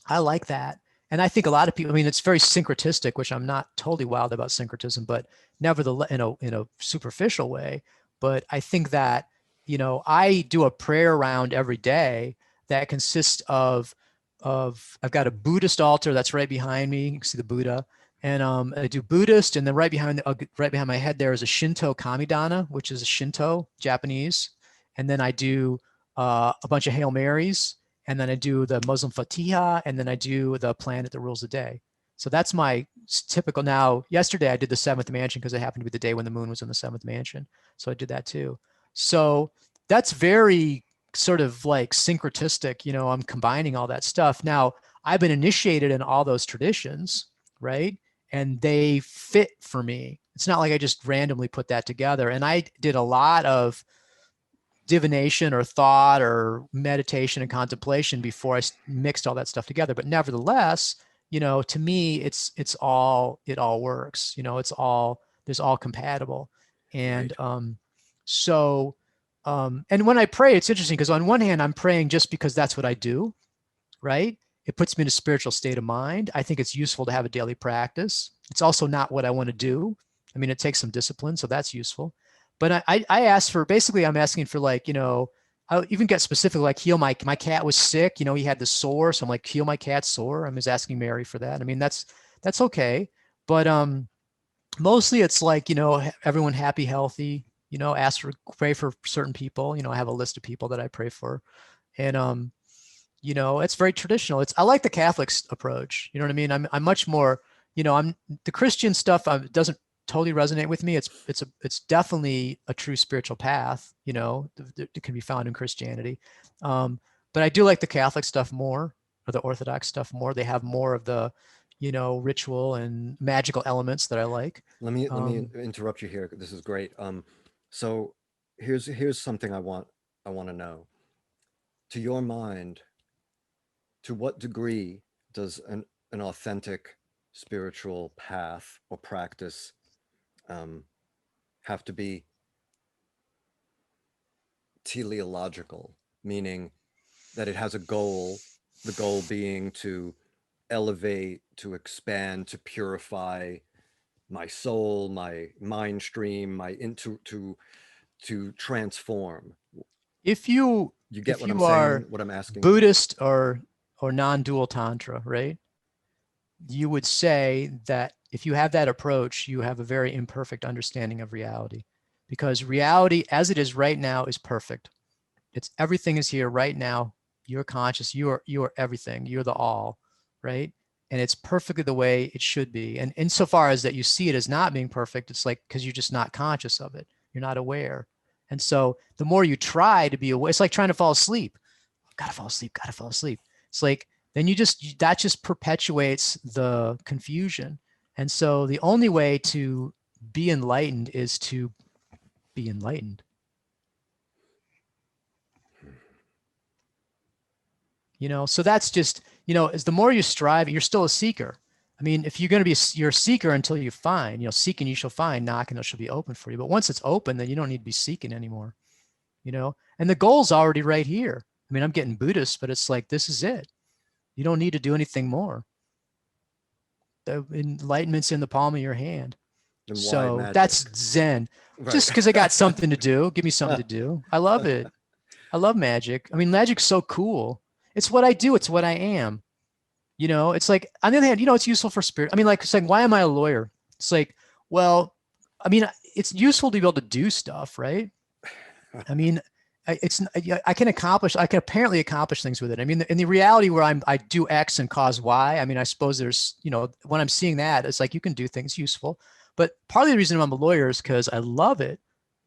I like that. And I think a lot of people, I mean, it's very syncretistic, which I'm not totally wild about syncretism, but nevertheless, in a superficial way. But I think that, I do a prayer round every day that consists of I've got a Buddhist altar that's right behind me. You can see the Buddha. And I do Buddhist, and then right behind my head there is a Shinto Kamidana, which is a Shinto Japanese. And then I do a bunch of Hail Marys, and then I do the Muslim Fatiha, and then I do the planet that rules the day. So that's my typical. Now, yesterday I did the seventh mansion because it happened to be the day when the moon was in the seventh mansion. So I did that too. So that's very sort of like syncretistic, I'm combining all that stuff. Now, I've been initiated in all those traditions, right? And they fit for me. It's not like I just randomly put that together. And I did a lot of divination or thought or meditation and contemplation before I mixed all that stuff together. But nevertheless, to me, it all works. There's all compatible. And Right. and when I pray, it's interesting because on one hand, I'm praying just because that's what I do, right? It puts me in a spiritual state of mind. I think it's useful to have a daily practice. It's also not what I want to do. I mean, it takes some discipline, so that's useful. But I asked for, basically, I'm asking for, like, I'll even get specific, like heal my cat was sick. He had the sore. So I'm like, heal my cat's sore. I'm just asking Mary for that. I mean, that's okay. But mostly it's like, everyone happy, healthy, pray for certain people. I have a list of people that I pray for. And it's very traditional. I like the Catholic approach. You know what I mean? I'm much more, I'm the Christian stuff doesn't totally resonate with me. It's definitely a true spiritual path, that can be found in Christianity. But I do like the Catholic stuff more, or the Orthodox stuff more. They have more of the, ritual and magical elements that I like. Let me interrupt you here. This is great. So here's something I want to know. To your mind, to what degree does an authentic spiritual path or practice have to be teleological, meaning that it has a goal, the goal being to elevate, to expand, to purify my soul, my mind stream, my to transform. If you You get what I'm are saying, what I'm asking? Buddhist or non-dual tantra, right? You would say that if you have that approach, you have a very imperfect understanding of reality, because reality as it is right now is perfect. Everything is here right now. You're conscious. You are everything. You're the all, right? And it's perfectly the way it should be. And insofar as that you see it as not being perfect, it's like, because you're just not conscious of it. You're not aware. And so the more you try to be aware, it's like trying to fall asleep. Gotta fall asleep. Gotta fall asleep. It's like, then that just perpetuates the confusion. And so the only way to be enlightened is to be enlightened. So that's just, as the more you strive, you're still a seeker. I mean, if you're going to be, you're a seeker until you find, seek and you shall find, knock and it shall be open for you. But once it's open, then you don't need to be seeking anymore, and the goal's already right here. I mean, I'm getting Buddhist, but it's like, this is it. You don't need to do anything more. The enlightenment's in the palm of your hand. And why So magic? that's Zen. Right. Just because I got something to do. Give me something to do. I love it. I love magic. I mean, magic's so cool. It's what I do. It's what I am. It's like, on the other hand, it's useful for spirit. I mean, like saying, why am I a lawyer? It's like, well, I mean, it's useful to be able to do stuff, right? I mean, I can apparently accomplish things with it. I mean, in the reality where I do X and cause Y, I mean, I suppose there's, when I'm seeing that, it's like, you can do things useful. But part of the reason I'm a lawyer is because I love it.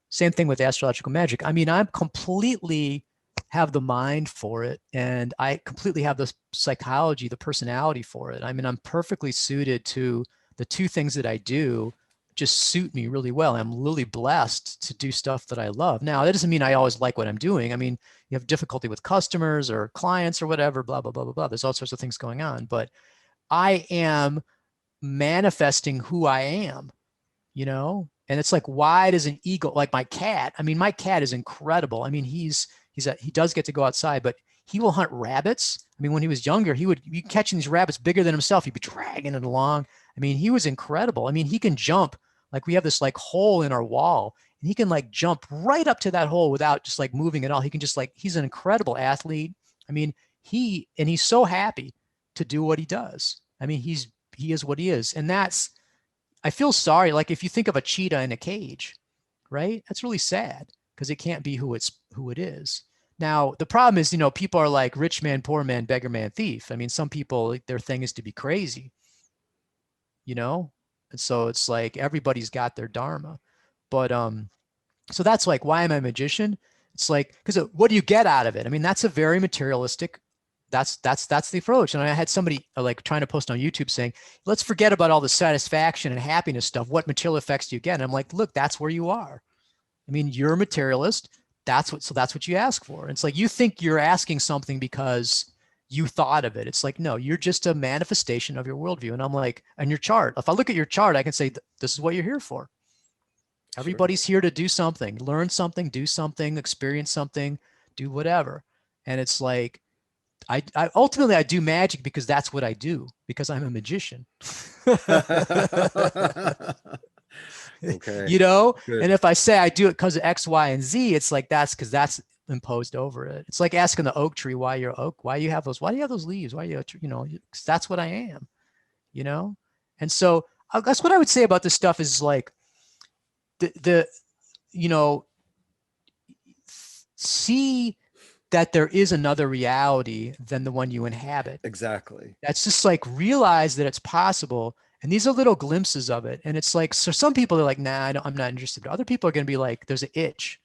Same thing with astrological magic. I mean, I'm completely have the mind for it, and I completely have the psychology, the personality for it. I mean, I'm perfectly suited to the two things that I do. Just suit me really well. I'm really blessed to do stuff that I love. Now, that doesn't mean I always like what I'm doing. I mean, you have difficulty with customers or clients or whatever, blah, blah, blah, blah, blah. There's all sorts of things going on, but I am manifesting who I am, and it's like, why does an eagle, like my cat, I mean, my cat is incredible. I mean, he does get to go outside, but he will hunt rabbits. I mean, when he was younger, he would be catching these rabbits bigger than himself. He'd be dragging it along. I mean, he was incredible. I mean, he can jump. Like, we have this like hole in our wall, and he can like jump right up to that hole without just like moving at all. He can just like, he's an incredible athlete. I mean, he's so happy to do what he does. I mean, he is what he is. And I feel sorry. Like, if you think of a cheetah in a cage, right? That's really sad because it can't be who it is. Now, the problem is, people are like rich man, poor man, beggar man, thief. I mean, some people, their thing is to be crazy, and so it's like everybody's got their dharma. But so that's like, why am I a magician? It's like, because what do you get out of it? I mean, that's a very materialistic that's the approach. And I had somebody like trying to post on YouTube saying, let's forget about all the satisfaction and happiness stuff. What material effects do you get? And I'm like, look, that's where you are. I mean, you're a materialist. That's what you ask for. And it's like, you think you're asking something because you thought of it. It's like, no, you're just a manifestation of your worldview. And I'm like, and your chart, if I look at your chart, I can say, this is what you're here for. Everybody's here to do something, learn something, do something, experience something, do whatever. And it's like, I ultimately I do magic because that's what I do, because I'm a magician. Okay. You know, Good. and if I say I do it because of X, Y, and Z, it's like that's because that's imposed over it. It's like asking the oak tree why you're oak, why do you have those leaves, why you know, that's what I am, you know. And so that's what I would say about this stuff is like the you know, see that there is another reality than the one you inhabit. Exactly. That's just like realize that it's possible. And these are little glimpses of it. And it's like, so some people are like, nah, I'm not interested. Other people are going to be like, there's an itch.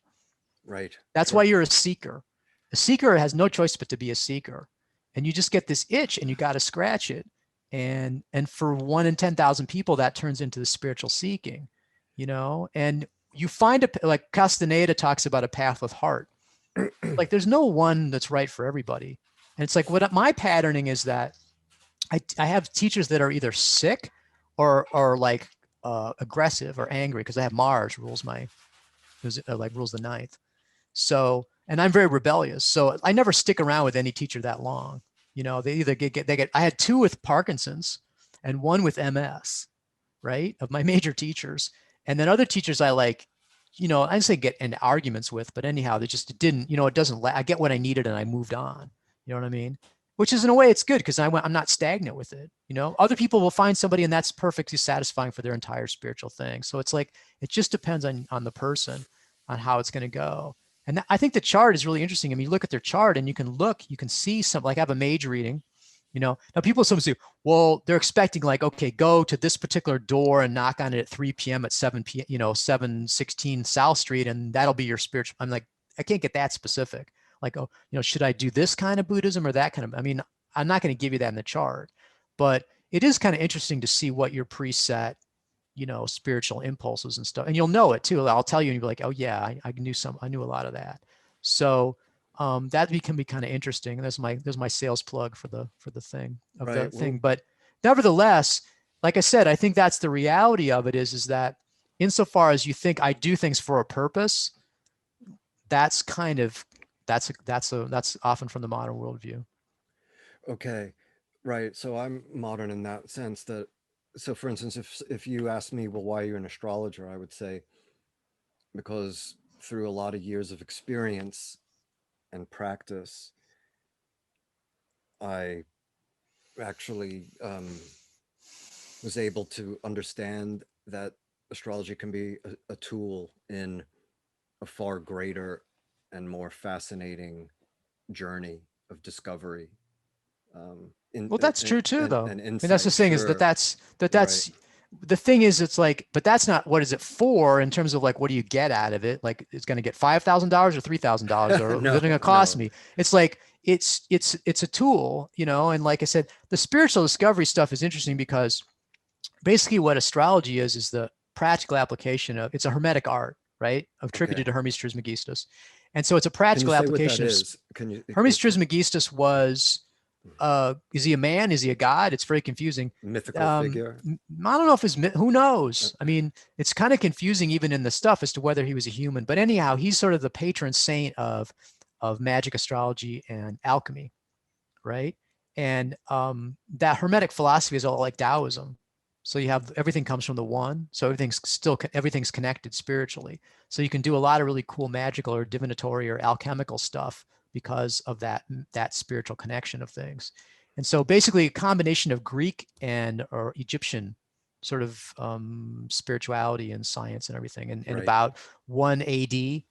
Right. That's why you're a seeker. A seeker has no choice but to be a seeker. And you just get this itch and you got to scratch it. And for 1 in 10,000 people, that turns into the spiritual seeking, you know, and you find like Castaneda talks about a path with heart. Like there's no one that's right for everybody. And it's like, what my patterning is that I have teachers that are either sick or like aggressive or angry, because I have Mars rules rules the ninth. So, and I'm very rebellious. So I never stick around with any teacher that long. You know, they either get, I had 2 with Parkinson's and 1 with MS, right? Of my major teachers. And then other teachers I like, you know, I didn't say get in arguments with, but anyhow, they just didn't, you know, it doesn't, I get what I needed and I moved on. You know what I mean? Which is in a way it's good because I'm not stagnant with it. You know, other people will find somebody and that's perfectly satisfying for their entire spiritual thing. So it's like, it just depends on the person, on how it's going to go. And I think the chart is really interesting. I mean, you look at their chart and you can see some, like I have a mage reading, you know. Now people sometimes say, well, they're expecting like, okay, go to this particular door and knock on it at 3 p.m. at 7 p.m., you know, 716 South Street. And that'll be your spiritual. I'm like, I can't get that specific. Like, oh, you know, should I do this kind of Buddhism or that kind of, I mean, I'm not going to give you that in the chart, but it is kind of interesting to see what your preset, you know, spiritual impulses and stuff. And you'll know it too. I'll tell you and you'll be like, oh yeah, I knew a lot of that. So that can be kind of interesting. There's my sales plug for the thing of the thing. But nevertheless, like I said, I think that's the reality of it is that insofar as you think I do things for a purpose, that's kind of, that's often from the modern worldview. Okay. Right. So I'm modern in that sense that, so for instance, if you asked me, well, why are you an astrologer? I would say, because through a lot of years of experience and practice, I actually was able to understand that astrology can be a tool in a far greater and more fascinating journey of discovery. Well, that's true too, though. And I mean, that's the insight. thing is Sure. that's Right. the thing is, it's like, but that's not what is it for in terms of like, what do you get out of it? Like, it's going to get $5,000 or $3,000 or No, what's it going to cost no. me? It's like, it's a tool, you know? And like I said, the spiritual discovery stuff is interesting because basically what astrology is the practical application of, it's a hermetic art, right? Attributed Okay. to Hermes Trismegistus. And so it's a Can you practical say what that application of is? Can you? Hermes Trismegistus was, is he a man? Is he a god? It's very confusing. Mythical figure. I don't know if it's, who knows? I mean, it's kind of confusing even in the stuff as to whether he was a human, but anyhow, he's sort of the patron saint of magic, astrology, and alchemy, right? And that hermetic philosophy is all like Taoism. So you have, everything comes from the one. So everything's connected spiritually. So you can do a lot of really cool magical or divinatory or alchemical stuff because of that spiritual connection of things. And so basically a combination of Greek or Egyptian sort of spirituality and science and everything. And Right. about 1 AD,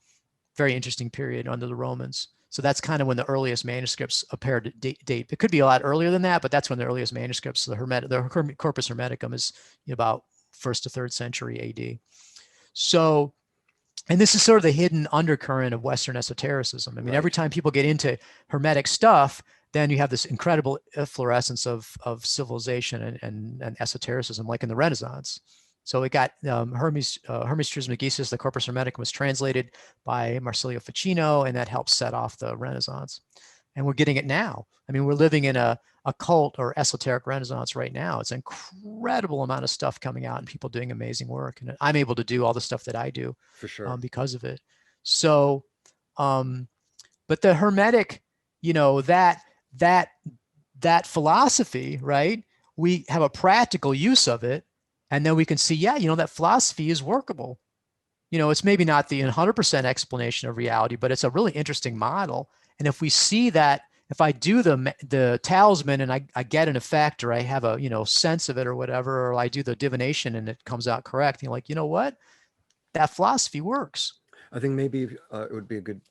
very interesting period under the Romans. So that's kind of when the earliest manuscripts appear to date. It could be a lot earlier than that, but that's when the earliest manuscripts, the Corpus Hermeticum is about 1st to 3rd century AD. So, and this is sort of the hidden undercurrent of Western esotericism. I mean, every time people get into Hermetic stuff, then you have this incredible efflorescence of civilization and esotericism, like in the Renaissance. So it got Hermes Trismegistus, the Corpus Hermeticum, was translated by Marsilio Ficino, and that helped set off the Renaissance. And we're getting it now. I mean, we're living in a occult or esoteric Renaissance right now. It's an incredible amount of stuff coming out and people doing amazing work. And I'm able to do all the stuff that I do For sure. because of it. So, but the Hermetic, you know, that philosophy, right? We have a practical use of it. And then we can see, yeah, you know, that philosophy is workable. You know, it's maybe not the 100% explanation of reality, but it's a really interesting model. And if we see that, if I do the talisman and I get an effect, or I have a, you know, sense of it or whatever, or I do the divination and it comes out correct, you're like, you know what? That philosophy works. I think maybe it would be a good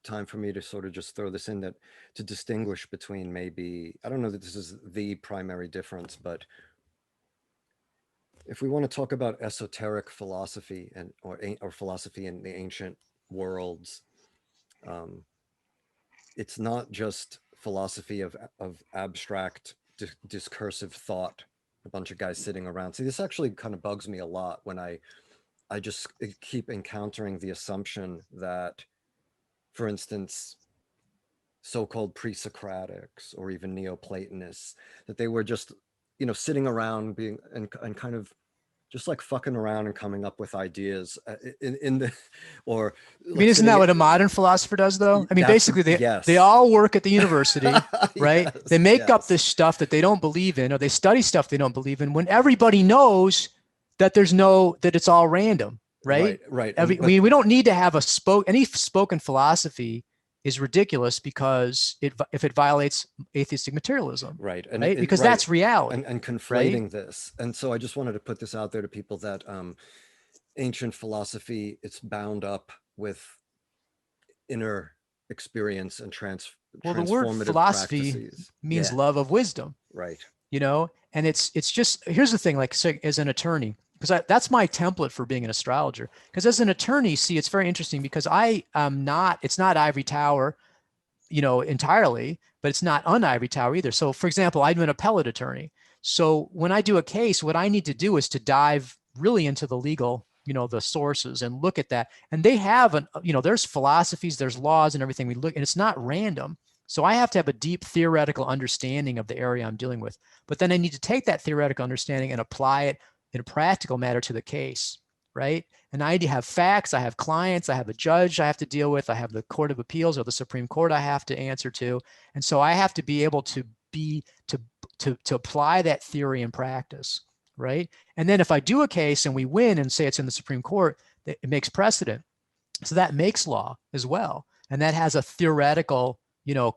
time for me to sort of just throw this in, that to distinguish between, maybe, I don't know that this is the primary difference, but if we want to talk about esoteric philosophy or philosophy in the ancient worlds, it's not just philosophy of abstract discursive thought, a bunch of guys sitting around. See, this actually kind of bugs me a lot when I just keep encountering the assumption that, for instance, so-called pre-Socratics or even Neoplatonists, that they were just, you know, sitting around being and kind of just like fucking around and coming up with ideas in the, or I mean, isn't that what a modern philosopher does, though? I mean, basically, they all work at the university, right? Yes, they make up this stuff that they don't believe in, or they study stuff they don't believe in, when everybody knows that that it's all random, right? Right. We don't need to have any spoken philosophy is ridiculous because if it violates atheistic materialism, right? Because that's reality, and conflating this. And so I just wanted to put this out there to people that ancient philosophy, it's bound up with inner experience and well, the transformative word philosophy practices. means love of wisdom, right? You know, and it's just, here's the thing, like, so as an attorney, because that's my template for being an astrologer. Because as an attorney, see, it's very interesting because it's not ivory tower, you know, entirely, but it's not un-ivory tower either. So for example, I'm an appellate attorney. So when I do a case, what I need to do is to dive really into the legal, you know, the sources and look at that. And they have you know, there's philosophies, there's laws and everything we look, and it's not random. So I have to have a deep theoretical understanding of the area I'm dealing with. But then I need to take that theoretical understanding and apply it in a practical matter to the case, right? And I have facts, I have clients, I have a judge I have to deal with, I have the Court of Appeals or the Supreme Court I have to answer to. And so I have to be able to apply that theory in practice, right? And then if I do a case and we win and say it's in the Supreme Court, it makes precedent. So that makes law as well. And that has a theoretical, you know,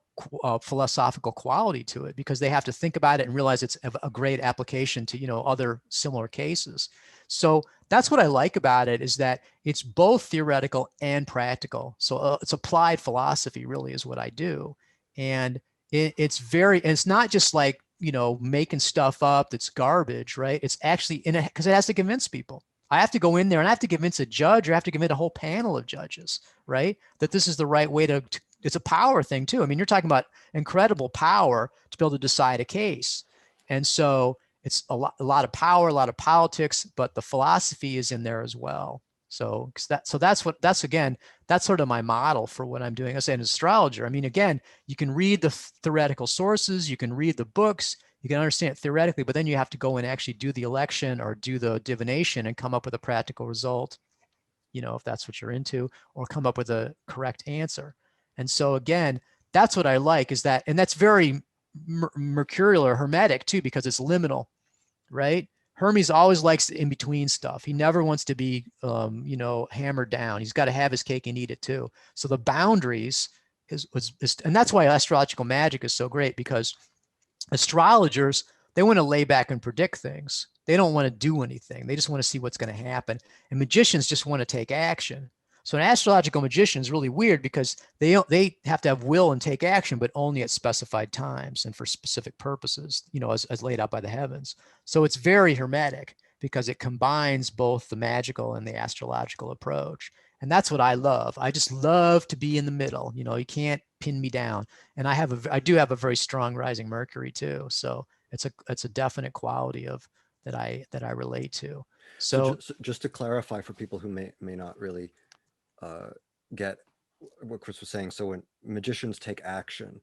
philosophical quality to it, because they have to think about it and realize it's a great application to, you know, other similar cases. So that's what I like about it, is that it's both theoretical and practical. So it's applied philosophy really is what I do. And it's not just like, you know, making stuff up that's garbage, right? It's actually because it has to convince people. I have to go in there and I have to convince a judge, or I have to convince a whole panel of judges, right? That this is the right way to it's a power thing too. I mean, you're talking about incredible power to be able to decide a case. And so it's a lot of power, a lot of politics, but the philosophy is in there as well. So that's sort of my model for what I'm doing as an astrologer. I mean, again, you can read the theoretical sources, you can read the books, you can understand it theoretically, but then you have to go and actually do the election or do the divination and come up with a practical result, you know, if that's what you're into, or come up with a correct answer. And so again, that's what I like, is that, and that's very mercurial or hermetic too, because it's liminal, right? Hermes always likes the in-between stuff. He never wants to be, you know, hammered down. He's got to have his cake and eat it too. So the boundaries and that's why astrological magic is so great, because astrologers, they want to lay back and predict things. They don't want to do anything. They just want to see what's going to happen. And magicians just want to take action. So an astrological magician is really weird, because they have to have will and take action, but only at specified times and for specific purposes, you know, as laid out by the heavens. So it's very hermetic, because it combines both the magical and the astrological approach. And that's what I love. I just love to be in the middle. You know, you can't pin me down. And I do have a very strong rising Mercury too. So it's a definite quality of that I relate to. So just to clarify for people who may not really get what Chris was saying. So when magicians take action,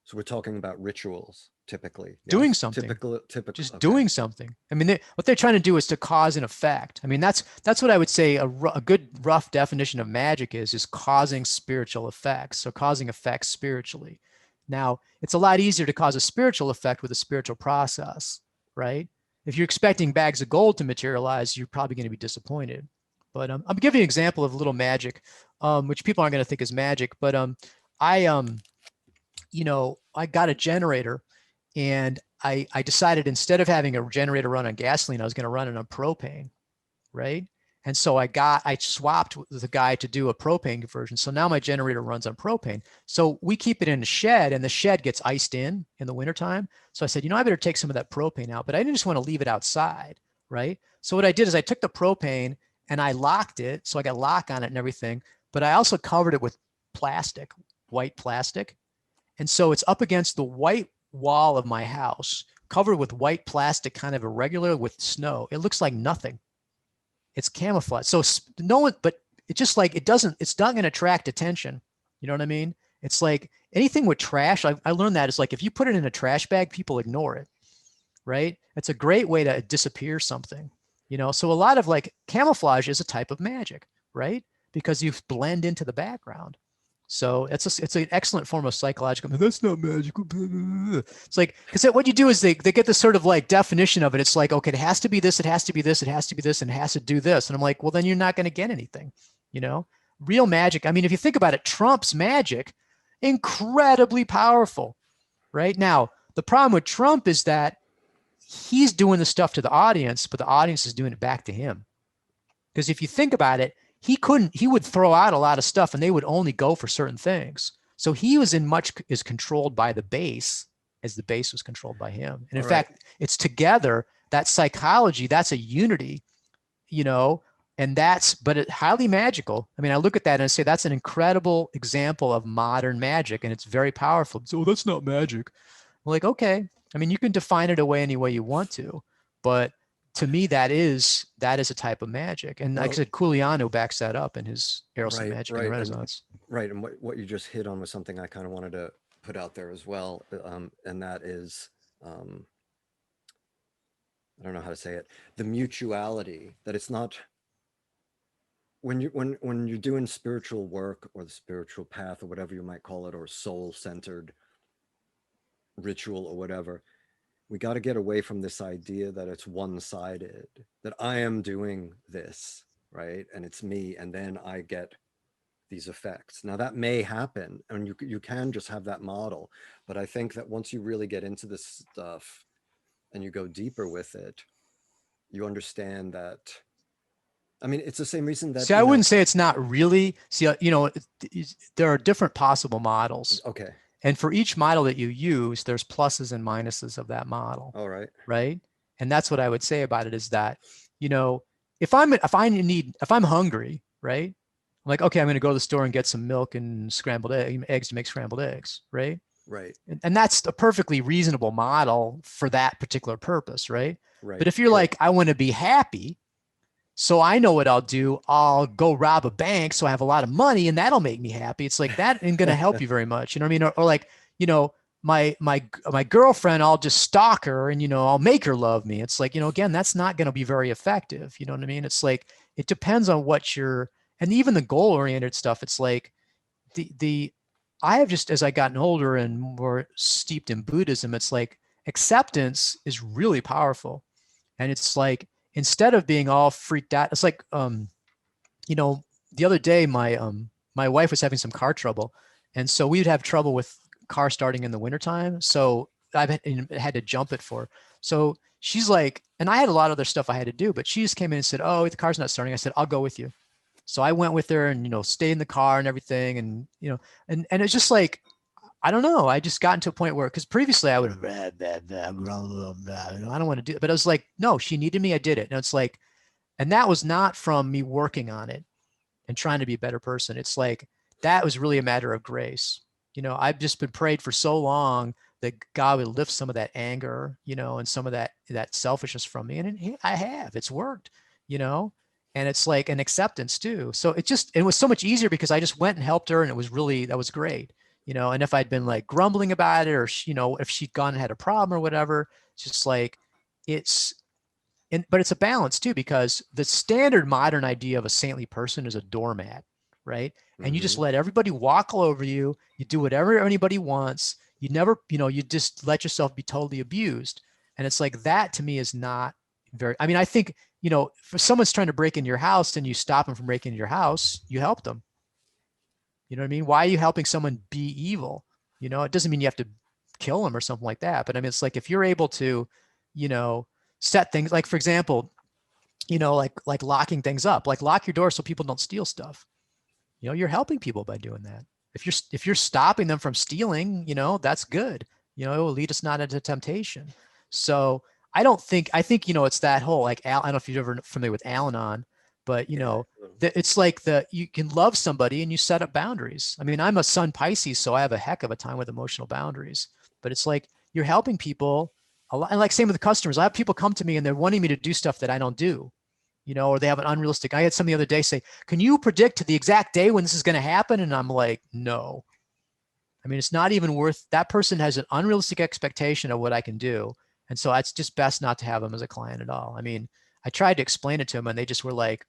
so we're talking about rituals typically. doing Yes? something, Typical. just Okay. doing something. I mean, what they're trying to do is to cause an effect. I mean, that's what I would say a good rough definition of magic is causing spiritual effects. So causing effects spiritually. Now, it's a lot easier to cause a spiritual effect with a spiritual process, right? If you're expecting bags of gold to materialize, you're probably going to be disappointed. But I'm giving you an example of a little magic, which people aren't going to think is magic. But I I got a generator, and I decided instead of having a generator run on gasoline, I was going to run it on propane, right? And so I swapped with the guy to do a propane conversion. So now my generator runs on propane. So we keep it in the shed, and the shed gets iced in the wintertime. So I said, I better take some of that propane out, but I didn't just want to leave it outside, right? So what I did is I took the propane and I locked it. So I got a lock on it and everything, but I also covered it with plastic, white plastic. And so it's up against the white wall of my house, covered with white plastic, kind of irregular with snow. It looks like nothing. It's camouflage. So no one, but it's just like, it's not going to attract attention. You know what I mean? It's like anything with trash. I learned that it's like, if you put it in a trash bag, people ignore it, right? It's a great way to disappear something, So a lot of like camouflage is a type of magic, right? Because you blend into the background. So it's an excellent form of psychological. That's not magical. It's like, because what you do is they get this sort of like definition of it. It's like, okay, it has to be this, it has to be this, it has to be this, and it has to do this. And I'm like, well, then you're not going to get anything, Real magic. I mean, if you think about it, Trump's magic, incredibly powerful, right? Now, the problem with Trump is that he's doing the stuff to the audience, but the audience is doing it back to him. Because if you think about it, he would throw out a lot of stuff and they would only go for certain things. So he is controlled by the base as the base was controlled by him. And in fact, it's together, that psychology, that's a unity, but it's highly magical. I mean, I look at that and I say, that's an incredible example of modern magic and it's very powerful. So that's not magic. I'm like, okay. I mean, you can define it away any way you want to, but to me, that is a type of magic. And like I said, Giuliano backs that up in his Eros and Magic and Renaissance. And what you just hit on was something I kind of wanted to put out there as well. And that is, I don't know how to say it, the mutuality, that it's not, when you're doing spiritual work or the spiritual path or whatever you might call it, or soul-centered ritual or whatever, we got to get away from this idea that it's one-sided, that I am doing this, right? And it's me, and then I get these effects. Now that may happen, and you can just have that model, but I think that once you really get into this stuff and you go deeper with it, you understand that, I mean, it's the same reason that... See, I wouldn't say it's not really. See, there are different possible models. Okay. And for each model that you use, there's pluses and minuses of that model. All right. Right. And that's what I would say about it is that, if I'm hungry, right? I'm like, okay, I'm going to go to the store and get some milk and scrambled eggs to make scrambled eggs. Right. Right. And that's a perfectly reasonable model for that particular purpose. Right. Right. But if you're like, I want to be happy, so I know what I'll do. I'll go rob a bank so I have a lot of money and that'll make me happy. It's like, that ain't going to help you very much. You know what I mean? Or like, my girlfriend, I'll just stalk her and, I'll make her love me. It's like, again, that's not going to be very effective. You know what I mean? It's like, it depends on and even the goal oriented stuff. It's like I have just, as I gotten older and more steeped in Buddhism, it's like acceptance is really powerful. And it's like, instead of being all freaked out, it's like, the other day, my wife was having some car trouble. And so we'd have trouble with car starting in the wintertime. So I had to jump it for her. So she's like, and I had a lot of other stuff I had to do, but she just came in and said, oh, the car's not starting. I said, I'll go with you. So I went with her and, stay in the car and everything. And, and it's just like, I don't know. I just got to a point where, because previously I would, I don't want to do it. But I was like, no, she needed me. I did it. And it's like, and that was not from me working on it. and trying to be a better person. It's like, that was really a matter of grace. I've just been prayed for so long that God would lift some of that anger, and some of that selfishness from me. And I have, it's worked, and it's like an acceptance too. So it was so much easier because I just went and helped her, and that was great. And if I'd been like grumbling about it, or, if she'd gone and had a problem or whatever, it's just like, it's, but it's a balance too, because the standard modern idea of a saintly person is a doormat, right? And you just let everybody walk all over you. You do whatever anybody wants. You never, you just let yourself be totally abused. And it's like, that to me is not very, I mean, I think, if someone's trying to break into your house and you stop them from breaking into your house, you help them. You know what I mean? Why are you helping someone be evil? It doesn't mean you have to kill them or something like that. But I mean, it's like, if you're able to, you know, set things like, for example, like locking things up, like lock your door so people don't steal stuff. You're helping people by doing that. If you're stopping them from stealing, that's good. It will lead us not into temptation. So I think, it's that whole, like, I don't know if you're ever familiar with Al-Anon, but it's like you can love somebody and you set up boundaries. I mean, I'm a Sun Pisces, so I have a heck of a time with emotional boundaries, but it's like, you're helping people a lot. And like, same with the customers. I have people come to me and they're wanting me to do stuff that I don't do, or they have an unrealistic. I had somebody the other day say, can you predict the exact day when this is going to happen? And I'm like, no. I mean, it's not even worth, that person has an unrealistic expectation of what I can do. And so it's just best not to have them as a client at all. I mean, I tried to explain it to them and they just were like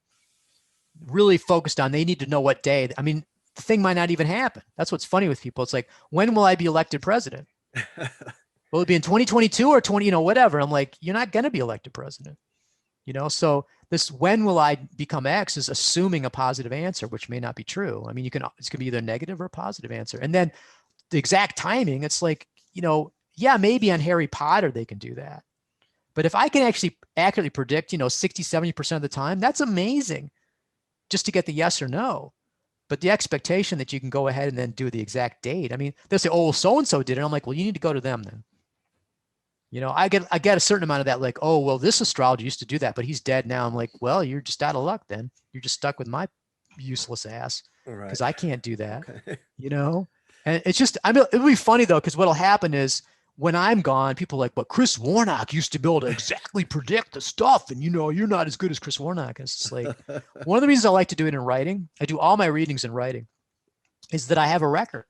really focused on, they need to know what day. I mean, the thing might not even happen. That's what's funny with people. It's like, when will I be elected president? Will it be in 2022 or 20, whatever? I'm like, you're not going to be elected president. So this, when will I become X, is assuming a positive answer, which may not be true. I mean, it's going to be either negative or a positive answer. And then the exact timing, it's like, yeah, maybe on Harry Potter, they can do that. But if I can actually accurately predict, 60, 70% of the time, that's amazing, just to get the yes or no. But the expectation that you can go ahead and then do the exact date. I mean, they'll say, oh, so-and-so did it. I'm like, well, you need to go to them then. I get a certain amount of that, like, oh, well, this astrologer used to do that, but he's dead now. I'm like, well, you're just out of luck then. You're just stuck with my useless ass, because I can't do that, Okay. And it's just, I mean, it'll be funny though, because what'll happen is, when I'm gone, people are like, but Chris Warnock used to be able to exactly predict the stuff. And you're not as good as Chris Warnock. It's just like, one of the reasons I like to do it in writing, I do all my readings in writing, is that I have a record.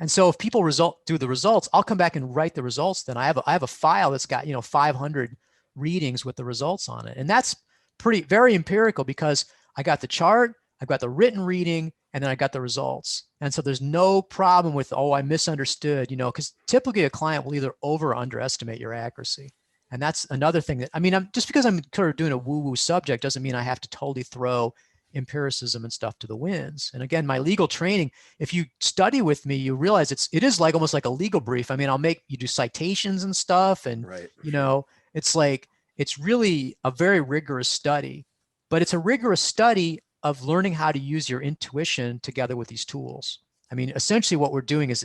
And so if people do the results, I'll come back and write the results. Then I have a file that's got, 500 readings with the results on it. And that's very empirical, because I got the chart, I've got the written reading, and then I got the results. And so there's no problem with, oh, I misunderstood, because typically a client will either over or underestimate your accuracy. And that's another thing that, I mean, just because I'm kind of doing a woo-woo subject doesn't mean I have to totally throw empiricism and stuff to the winds. And again, my legal training, if you study with me, you realize it is like almost like a legal brief. I mean, I'll make you do citations and stuff. And, it's like, it's really a very rigorous study, but it's a rigorous study of learning how to use your intuition together with these tools. I mean, essentially what we're doing is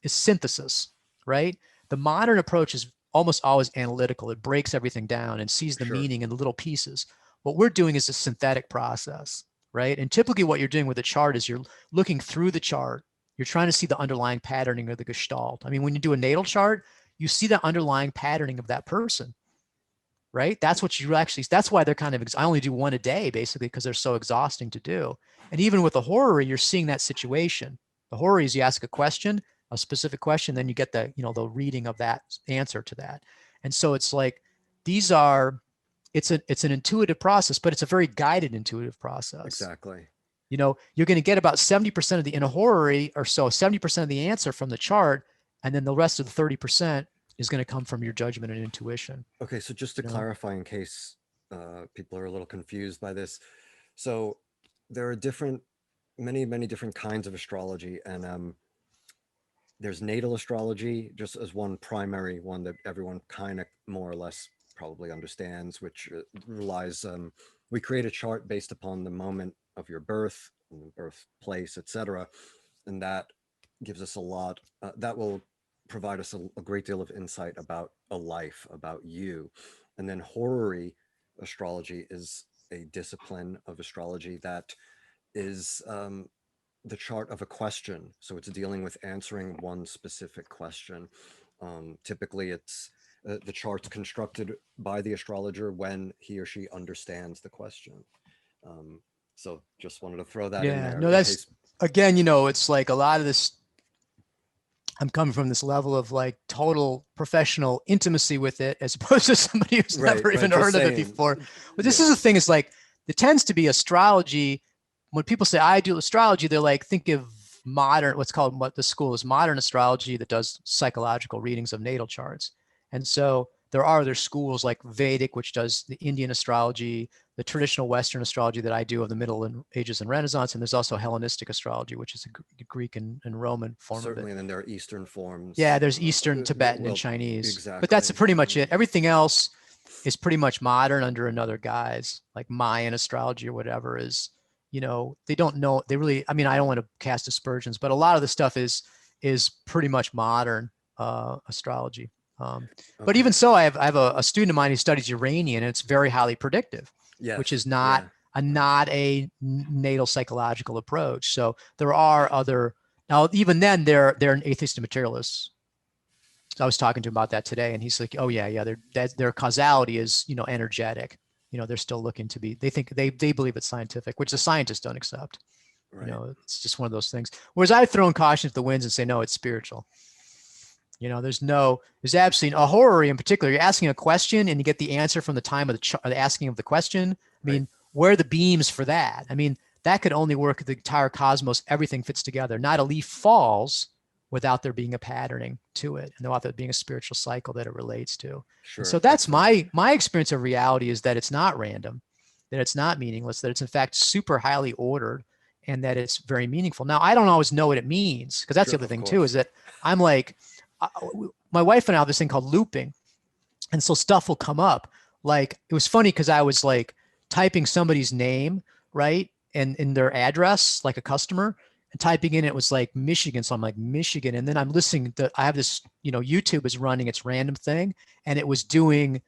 synthesis, right? The modern approach is almost always analytical. It breaks everything down and sees the meaning in the little pieces. What we're doing is a synthetic process, right? And typically what you're doing with a chart is you're looking through the chart. You're trying to see the underlying patterning of the gestalt. I mean, when you do a natal chart, you see the underlying patterning of that person, right? That's why they're kind of, I only do one a day basically, because they're so exhausting to do. And even with the horary, you're seeing that situation. The horary is, you ask a question, a specific question, then you get the reading of that answer to that. And so it's like, it's an intuitive process, but it's a very guided intuitive process. Exactly. You're going to get about 70% in a horary or so, 70% of the answer from the chart. And then the rest of the 30% is going to come from your judgment and intuition. Okay, so just to clarify, in case people are a little confused by this, so there are many different kinds of astrology, and there's natal astrology just as one primary one that everyone kind of more or less probably understands, which relies, we create a chart based upon the moment of your birth, birthplace, etc., and that gives us a lot. That will provide us a great deal of insight about a life, about you. And then horary astrology is a discipline of astrology that is the chart of a question. So it's dealing with answering one specific question. Typically, it's the chart's constructed by the astrologer when he or she understands the question. So just wanted to throw that in Yeah, there no, in that's case. again, it's like a lot of this. I'm coming from this level of like total professional intimacy with it, as opposed to somebody who's Right, never right. even Just heard of it saying. before. But this Yeah, is the thing: is like it tends to be astrology. When people say I do astrology, they're like think of modern, what's called what the school is modern astrology that does psychological readings of natal charts. And so there are other schools like Vedic, which does the Indian astrology, the traditional Western astrology that I do of the Middle Ages and Renaissance, and there's also Hellenistic astrology, which is a Greek and Roman form of it. certainly. And then there are Eastern forms. Yeah, there's Eastern, Tibetan, and Well, Chinese, but that's exactly. pretty much it. Everything else is pretty much modern under another guise, like Mayan astrology or whatever is, they don't know. They really, I mean, I don't want to cast aspersions, but a lot of the stuff is pretty much modern astrology. But Okay. even so, I have a student of mine who studies Uranian, and it's very highly predictive, which Yes. is not Yeah. not a natal psychological approach. So there are other. Now, even then, they're an atheist and materialist. So I was talking to him about that today, and he's like, "Oh yeah, yeah, their causality is energetic. They're still looking to be. They think they believe it's scientific, which the scientists don't accept. Right. It's just one of those things. Whereas I throw in caution to the winds and say, no, it's spiritual. There's absolutely a horror in particular. You're asking a question and you get the answer from the time of the asking of the question. I Right. mean, where are the beams for that? I mean, that could only work if the entire cosmos, everything fits together. Not a leaf falls without there being a patterning to it, and without there being a spiritual cycle that it relates to. And so Sure. that's Excellent. my experience of reality, is that it's not random, that it's not meaningless, that it's in fact super highly ordered, and that it's very meaningful. Now, I don't always know what it means, because that's Sure. the other Of thing too, is course. that I'm like, my wife and I have this thing called looping. And so stuff will come up. Like, it was funny because I was like typing somebody's name, right? And in their address, like a customer, and typing in it was like Michigan. So I'm like, Michigan. And then I'm listening to, I have this, YouTube is running its random thing, and it was doing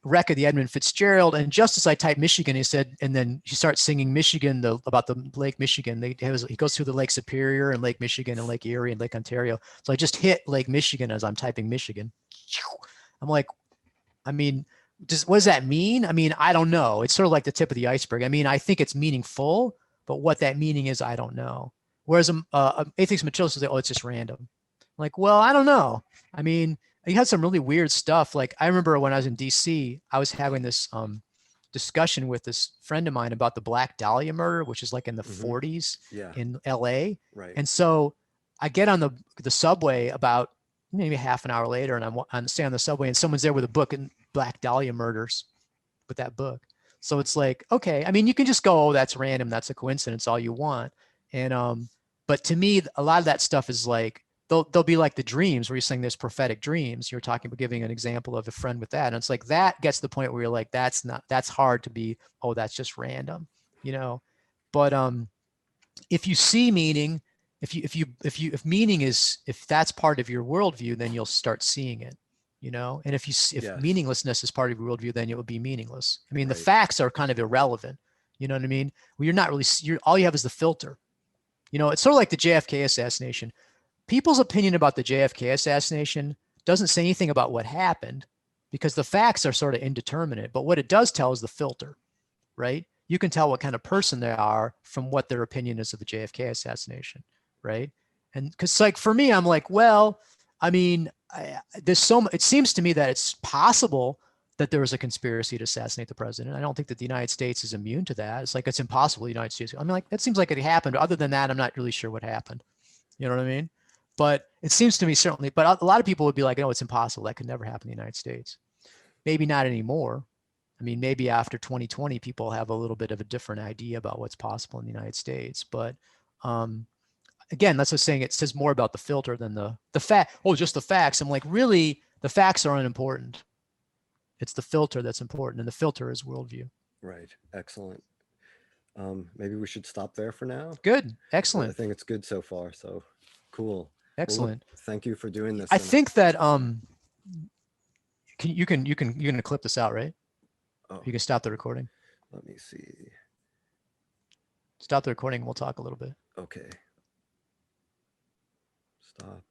Wreck of the Edmund Fitzgerald. And just as I typed Michigan, he said, and then he starts singing Michigan, about the Lake Michigan. He goes through the Lake Superior and Lake Michigan and Lake Erie and Lake Ontario. So I just hit Lake Michigan as I'm typing Michigan. I'm like, I mean, what does that mean? I mean, I don't know. It's sort of like the tip of the iceberg. I mean, I think it's meaningful, but what that meaning is, I don't know. Whereas atheist materialist say, oh, it's just random. I'm like, well, I don't know. I mean, he had some really weird stuff. Like, I remember when I was in DC, I was having this discussion with this friend of mine about the Black Dahlia murder, which is like in the Hmm. 40s Yeah. in LA. Right. And so I get on the subway about maybe half an hour later, and I'm staying on the subway, and someone's there with a book and Black Dahlia murders with that book. So it's like, okay, I mean, you can just go, oh, that's random, that's a coincidence, all you want. And but to me, a lot of that stuff is like, they'll be like the dreams where you're saying there's prophetic dreams. You're talking about giving an example of a friend with that. And it's like, that gets to the point where you're like, that's hard to be, oh, that's just random, you know. But if you see meaning, if meaning is, if that's part of your worldview, then you'll start seeing it, and if Yes. meaninglessness is part of your worldview, then it will be meaningless. I mean, the Right. facts are kind of irrelevant. You know what I mean? Well, you're not really, all you have is the filter. It's sort of like the JFK assassination. People's opinion about the JFK assassination doesn't say anything about what happened, because the facts are sort of indeterminate, but what it does tell is the filter, right? You can tell what kind of person they are from what their opinion is of the JFK assassination, right? And because, like, for me, I'm like, well, I mean, it seems to me that it's possible that there was a conspiracy to assassinate the president. I don't think that the United States is immune to that. It's like, it's impossible. The United States, I mean, like, that seems like it happened. Other than that, I'm not really sure what happened. You know what I mean? But it seems to me, certainly, but a lot of people would be like, no, it's impossible. That could never happen in the United States. Maybe not anymore. I mean, maybe after 2020, people have a little bit of a different idea about what's possible in the United States. But um, again, that's what I'm saying. It says more about the filter than the fact. Oh, just the facts. I'm like, really, the facts are unimportant. It's the filter that's important, and the filter is worldview. Right. Excellent. Maybe we should stop there for now. Good, I excellent, think it's good so far. So cool. Well, look, excellent. thank you for doing this. I And think that you're gonna clip this out, right? oh, You can stop the recording. let me see. Stop the recording and we'll talk a little bit. Okay. Stop.